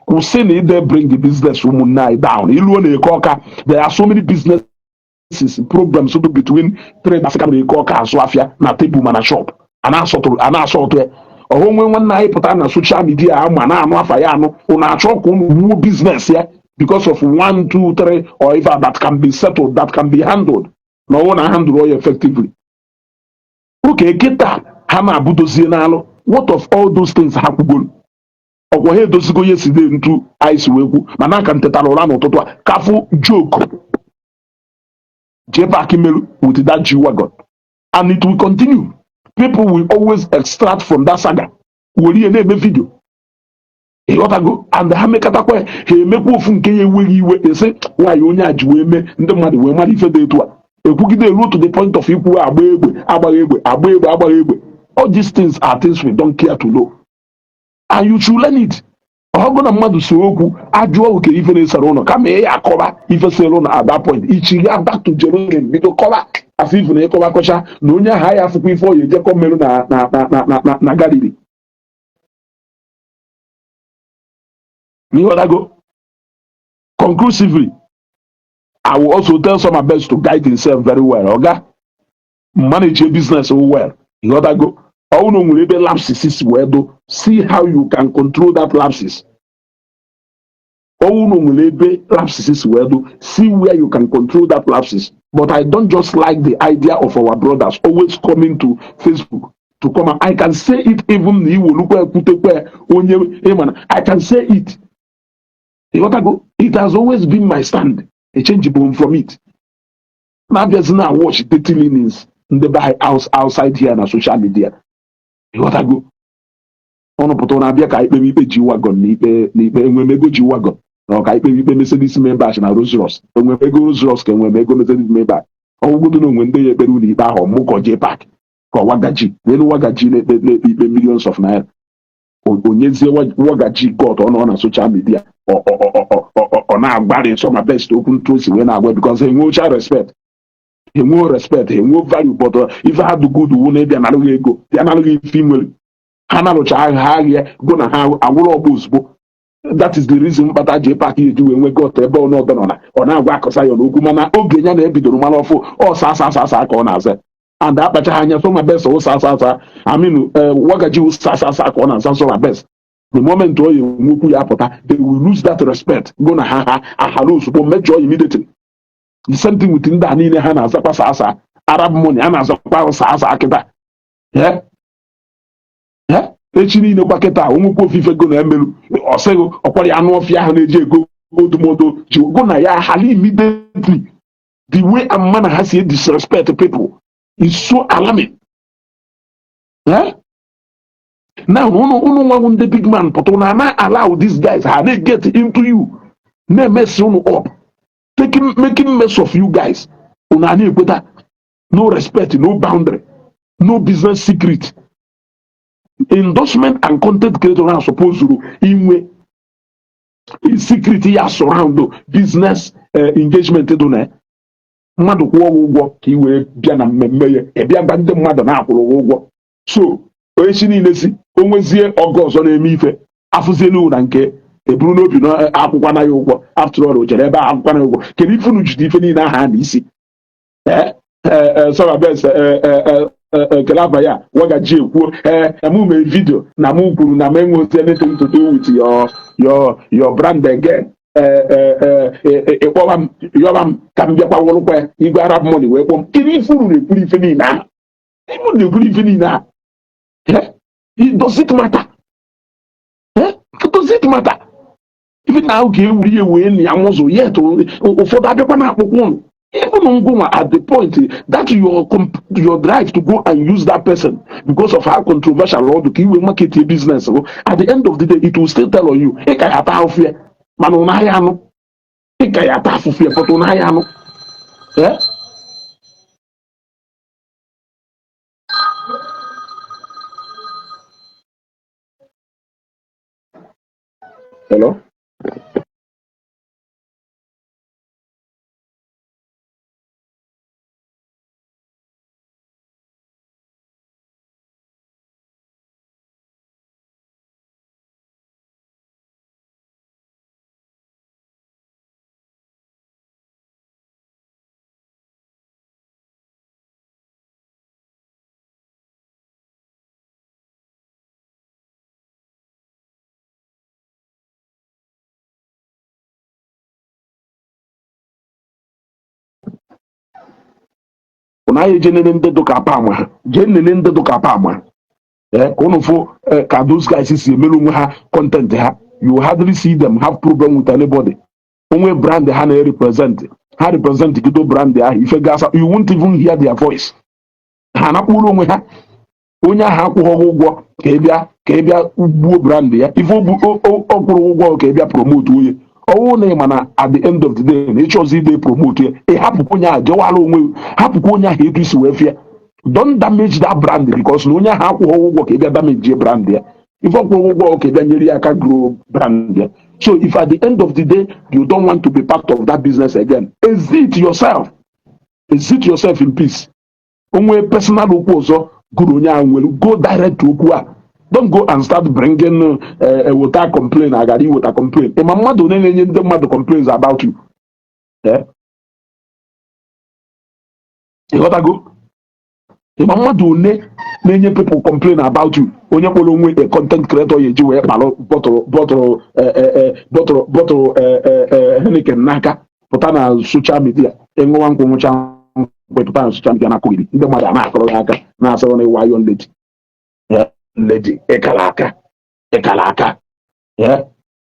kwụsị na ide bring the business ụmụnne anyị down iluo na-eke ọka. There are so many businesses programs so between traders ka na-eke ọka asụ afịa na table mana shop a na-asọtụ ya ọhụ nwe nwanne anyị pụtara na social media ama na-anụ afa ya anụ ụ na-achọ ka unu wuo business ya because of 1, 2, 3 or if that can be settled, that can be handled. No one handle it effectively. Okay, kịta ha na-abụdozie n'alụ. What of all those things ha kwugoro? Ọkwa ha edozigo yesterday ntu ice wee kwu mana aka ntetara ụra n'ụtụtụ a kafu joke jee back imelu with that G-Wagon and it will continue. People will always extract from that saga were ihe na-eme video ịghọtago and ha mekatakwa ha emekwa ofu nke ya enweghị iwe ese nwaanyị onye a ji wee mee ndị mmadụ wee mara ife dị etu a ekwugide elu to the point of ikwu agba egbe. All these things are things we don't care to know and you should learn it. Ọgụ na mmadụ si okwu ajụọ oke ife na-esara ụlọ kama ya akọba ife sere ụlọ at that point ichi ya back to Jerusalem bido kọba afọ ife na ịkọba kọcha na onye ahụ ya afụkwa ife oyi ejekọ mmerụ na Galilee. Conclusively, I will also tell Samabest to guide himself very well. Okay? manage your business well. You gotta go. All no will lapses is where do see how you can control that lapses. All no will lapses is where do see where you can control that lapses. But I don't just like the idea of our brothers always coming to Facebook to come. I can say it even I can say it. You gotta go. It has always been my stand. A changeable from it. Now there's now watch 30 minutes in the by house outside here on social media. You gotta go. Ọnụ pụta na-abịa ka ikpe ikpe ji wagon n'ikpe enwemego ji wagon na ọka ikpe ikpe Mercedes Maybach na Rolls Royce enwemego Rolls Royce ka enwemego Mercedes Maybach ọgwụgodo na onwe ndị ya ekpere ụlọ ikpe ahụ mụkọ jee pak ka wagaji n'elu wagaji na-ekpe ikpe millions of naira onyezie wagaji kot ọ nọ na social media ọ na-agbari samabest okwu ntụ osi wee na-agwa because enweocha respect enweo respect enweo value but ife ha dugodu wu na ịbịa narụghị ego bịa narụghị ife nwere ha na-arụcha ha ahịa go na ha agwụrụ ọgba ozugbo. That is the reason mkpata ji pak eji wee nwego ọtọ ebe ọnọdụ nọ na ọ na-agwa akọsa ya n'okwu mana oge ya na-ebidoro mara ọfụ ọsasa ka ọ na-aza and akpacha ha anya samabest ụsasa aminu wagaji ụsasa ka ọ na-aza samabest. The moment ọ ya enwekwu ya apụta they will lose that respect go na ha ahala ozugbo mejọ immediately. The same thing with ndị a niile ha na-azakwa sasa Arab money a na-azakwa sasa kịta echi niile kwa kịta onwekwu ofufe go na emerụ ọsịghị ọkwara ya anụ ọfịa ahụ na-eji ego odumodo ji go na ya hala immediately. The way a man ha si disrespect people is so alarming. Now unu nwanwu ndị big man pụtara na na allow these guys ha na-get into you na-emesi unu up making mess of you guys. Unu a na-ekweta no respect, no boundary, no business secret. Endorsement and content creator are supposed to inwe secret ya surround business engagement do mmadụ kwụọ ụgwọ ka i wee bịa na mmemme ya ebịa gba ndị mmadụ na-akwụrụ ụgwọ. So onye chi niile si o nwezie ọgọ ọzọ na-eme ife afụzielu na nke eburu n'obi na akwụkwa na ya ụgwọ after all o jere ebe akwụkwa na ya ụgwọ kedu ife unu jide ife niile aha na isi samabest kele aba ya wagaji ekwuo emume vidio na m kwuru na m enwete anything to do with your brand again. Yọba m ka m bịakwa wụrụkwa igwe Arab money wee kpọọ m kedu ife unu na-ekwuru ife niile ahụ ibu na-ekwuru ife niile ahụ does it matter? Does it matter? Ife na ahụ ka ewuri ya wee na ya nwụzụ yet ụfọdụ abịakwa na akpụkpọ ụnụ even Ngoma at the point that your drive to go and use that person because of how controversial or the will market your business. At the end of the day, it will still tell on you. Hello? Unaye jenene ndị dụka apa ama ha jee nene ndị dụka apa ama ha ka unu fụ ka those guys si emere onwe ha content ha you hardly see them have problem with anybody. Onwe brand ha na-represent ha represent gido brand ahụ ife gasa you won't even hear their voice. Ha na-akpụrụ onwe ha onye ahụ akwụghị ụgwọ ka ị bịa gbuo brand ya ife ọ kwụrụ ụgwọ ka ị bịa promote onye ọwụ na ịma na at the end of the day na ịchọzi ide promote ya ịhapụkwa onye ahụ jewara onwe hapụkwa onye ahụ etu isi wee fịa don't damage that brand because na onye ahụ akwụghị ụgwọ ka ị bịa damage brand ya ife ọ kwụrụ ụgwọ ka ị bịa nyere ya aka grow brand ya. So if at the end of the day you don't want to be part of that business again, exit yourself in peace. Onwe personal okwu ọzọ gụrụ onye ahụ nwere go direct to okwu a. Don't go and start bringing water complaint agadi water complaint. Ịma mmadụ na-enye ndị mmadụ complaints about you. You gotta go. ịma mmadụ one na-enye people complain about you onye kpọrọ onwe a content creator ya eji wee kpalụ bọtụrụ Heineken n'aka pụta na social media ịṅụwa nkwụ nwụcha nkwụ pụta na social media na-akụghịrị ndị mmadụ a na-akọrọ ya aka na-asịrị na ịwa yon lady ịkara aka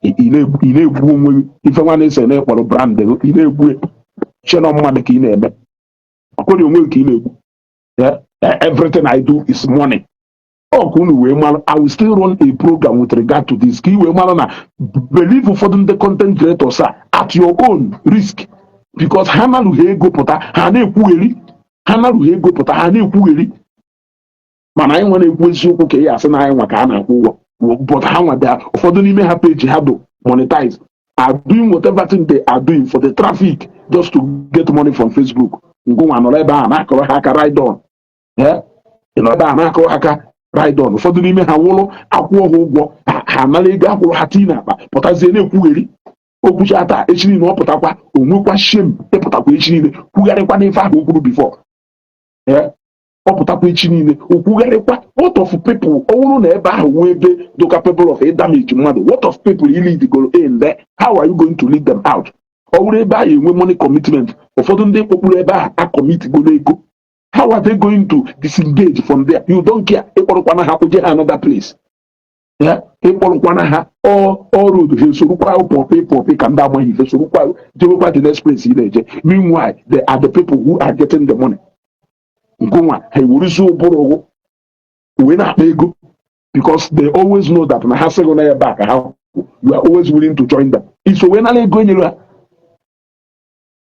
ị na-egbu onwe gị ife nwa na-ese na ịkpọrọ brand ị na-egbu chenọ mmadụ ka ị na-eme ọkwụrụ onwe gị ka ị na-egbu everything I do is money. Oh, I will still run a program with regard to this. Believe ụfọdụ ndị content creators at your own risk because ha narughị ego pụta ha na-ekwugheri mana anyị nwa na-ekwu eziokwu ka ya asị na anyị nwa ka a na-akwụ ụgwọ but ha nwa bịa ụfọdụ n'ime ha peji ha do monetize are doing whatever thing they are doing for the traffic just to get money from Facebook. Ngụnwa nọrọ ebe a na-akọrọ ha aka ride on ebe a na-akọrọ ha aka ride on ụfọdụ n'ime ha wụrụ akwụ ọha ụgwọ ha nara ego akwụrụ ha tii n'akpa pụtazie na-ekwugheri okwucha taa echi niile ọ pụtakwa onwekwa shem ịpụtakwa echi niile kwugharịkwa n'ife ahụ o kwuru bifo ọ pụtakwa echi niile okwugharịkwa what of people ọ bụrụ na ebe ahụ wee ebe do capable of damage mmadụ what of people you lead go in there how are you going to lead them out ọ bụrụ ebe ahụ enwe money commitment ụfọdụ ndị kpọkpụrụ ebe ahụ akọmit golo ego how are they going to disengage from there you don't care ịkpọrọkwana ha kụje ha another place ịkpọrọkwana ha road ha esorokwa pọpị ka ndị amaghị ife sorokwa jewekwa the next place ị na-eje meanwhile they are the people who are getting the money ngụnwa ha ewerezi ụbụrụ wee na-akpa ego because they always know that na ha sịgụ na ebe a ka ha you are always willing to join them iso wee nara ego enyere ha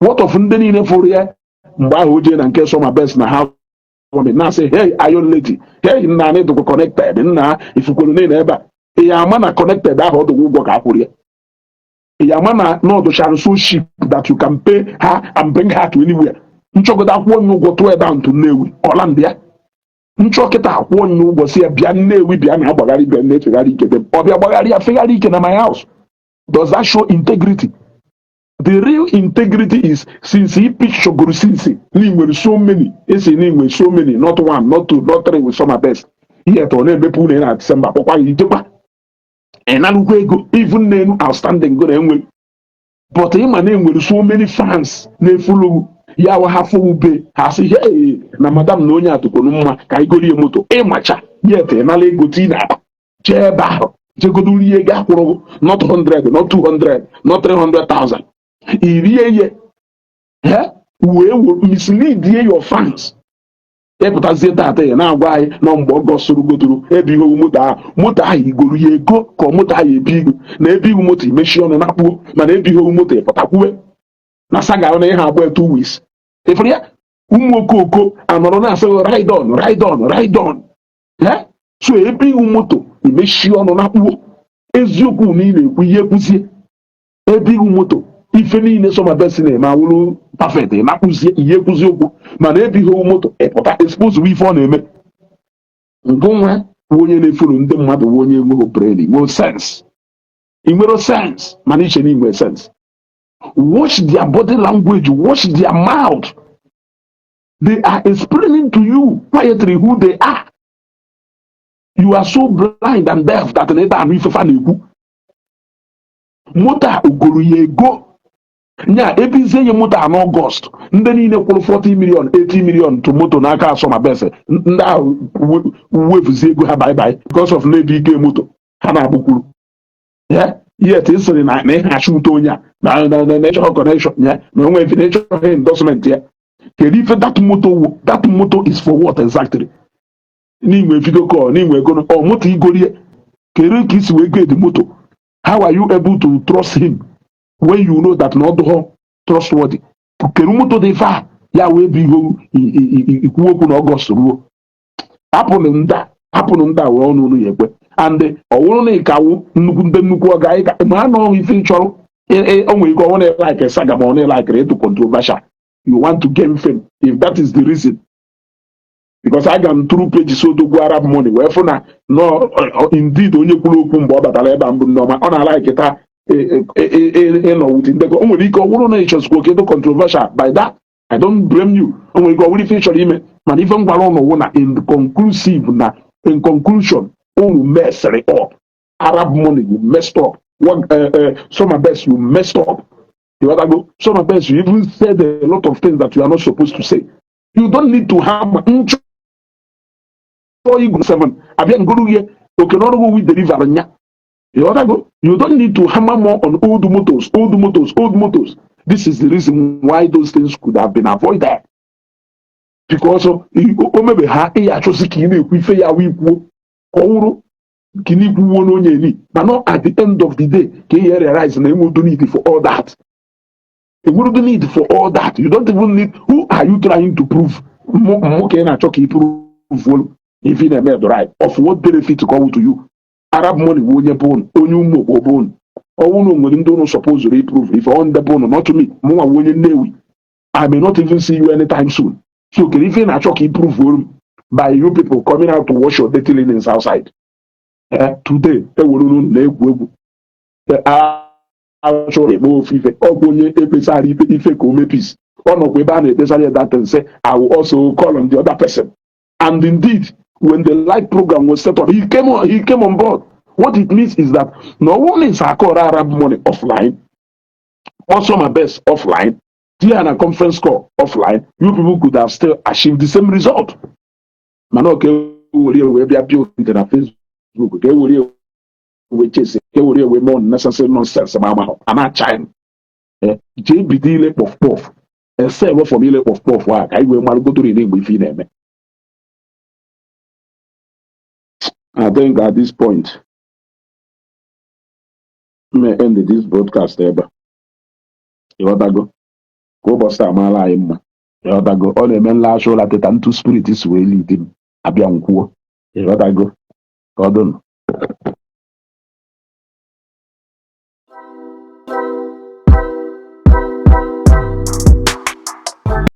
what of ndị niile fụrụ ya mgbe ahụ o jee na nke samabest na ha na-asị hey iron lady hey nna anyị dụkwa connected nna ifukwelu niile ebe a ị ya ama na connected ahụ ọdụgwụ ụgwọ ka akwụrụ ya ị ya ama na nọdụchara so cheap that you can pay her and bring her to anywhere nchọgodo akwụkwọ onye ụgwọ tụọ ebe ahụ ntụ Nnewi ọland ya nchọ kịta akwụkwọ onye ụgwọ si ya bịa Nnewi bịa na-agbagharị bịa na-efegharị ike dem ọ bịa gbagharị ya fegharị ike na my house. Does that show integrity? The real integrity is since he picture guru since n'inwere so many esi n'inwere so many not one not two not three with samabest ihe to na-emepe unu na December kpọkwa ya ijekwa ịnarụkwa ego even n'elu outstanding go na-enwe but ịma na-enwere so many fans na-efulu ya wa ha ube ha sị hey na madam na onye atụkwuru mma ka anyị gorie moto ịmacha yet ịnala ego tii na akpa jee ebe ahụ jegodo rie ego akwụrụ not 100 not 200 not 300,000 irie ye wee mislead your fans epụtazie tata ya na-agwa anyị na mgbe ọgọ soro godoro ebe ihe moto ahụ igoro ya ego ka moto ahụ ebi igu na ebe ihu moto imechi ọnụ na-akpụo mana ebe ihe moto ịpụtakwuwe na saga na ihe abụọ 2 weeks efere ya ụmụ okoko anọrọ na-asị ride on ride on ride on so ebe ihu moto imechi ọnụ na-akpụo eziokwu niile ekwu ihe kwụzie ebe ihu moto ife niile samabest na-eme awụrụ perfect na-akpụzie ihe kwụzi okwu mana ebe ihe moto ịpụta expose ife ọ na-eme ngụnwa onye na-efuru ndị mmadụ onye enweghị brain nwee sense inwero sense mana iche na inwe sense. Watch their body language, watch their mouth. They are explaining to you quietly who they are. You are so blind and deaf that they don't know. Mota ugoro ye go. Nya ebize ye mota na August. Ndị niile kwụrụ 40 million, 80 million to moto n'aka samabest. Ndị ahụ wefuzie ego ha bye bye because of maybe ike moto ha na-abụkwuru. Yet it's na ha shoot onye na natural connection ya na onwe natural endorsement ya. Kedu ife that moto is for what exactly? N'inwe video call n'inwe ego o moto igorie kedu ka isi wee get the moto? How are you able to trust him when you know that not trustworthy? Kedu moto dị fa ya wee bi ikwu okwu na August ruo hapụnụ nda wee ọnụ unu ya ekwe and ọwụrụ na ịkawu nnukwu ọga ịka ma anọ ife chọrọ onwe ike ọwụ na like saga ma ọ na like to controversial. You want to gain fame if that is the reason. Because I can through page so to go Arab money wee fụ na no indeed onye kwuru okwu mgbe ọ batara ebe a mbụ nneọma ọ na-like taa ịnọ wuti ndekọ o nwere ike ọwụrụ na ịchọsikwa oke controversial by that I don't blame you. O nwere ike ọwụrụ ife chọrọ ime mana ife ngwara ụnụ wụ na in conclusion unu messed up. Arab money, you messed up. Samabest, you messed up. Samabest, you even said a lot of things that you are not supposed to say. You don't need to have seven. Again, go to here. You cannot go with deliver. You don't need to hammer more on old motors. This is the reason why those things could have been avoided. Because maybe choose but not at the end of the day, can you realize and you don't need for all that. You wouldn't need for all that. You don't even need. Who are you trying to prove? If you never right, of what benefit to come to you? Arab money won't you bone, only bone. Oh no, when you don't suppose to reprove. If on the bone, not to me, more when you know. I may not even see you anytime soon. So can even actually prove by you people coming out to wash your dirty linens outside. Today, actually move ife onye ekpesara ife ka o mee peace ọ nọkwa ebe a na-ekpesara that and say I will also call on the other person. And indeed, when the live program was set up, he came on board. What it means is that no one is a call Arab money offline, also my best offline, here and a conference call offline, you people could have still achieved the same result. Manoke we be built into the Facebook, which is we more necessary nonsense about I'm not China. JBD lip of puff. And say what for me lip of puff work. I will go to the name with them. I think at this point may end this broadcast ever. You ought to go. Go bust a mala him. You ought to go. On a man last show that the two spirit is way leading. Abianku. You ought to go. God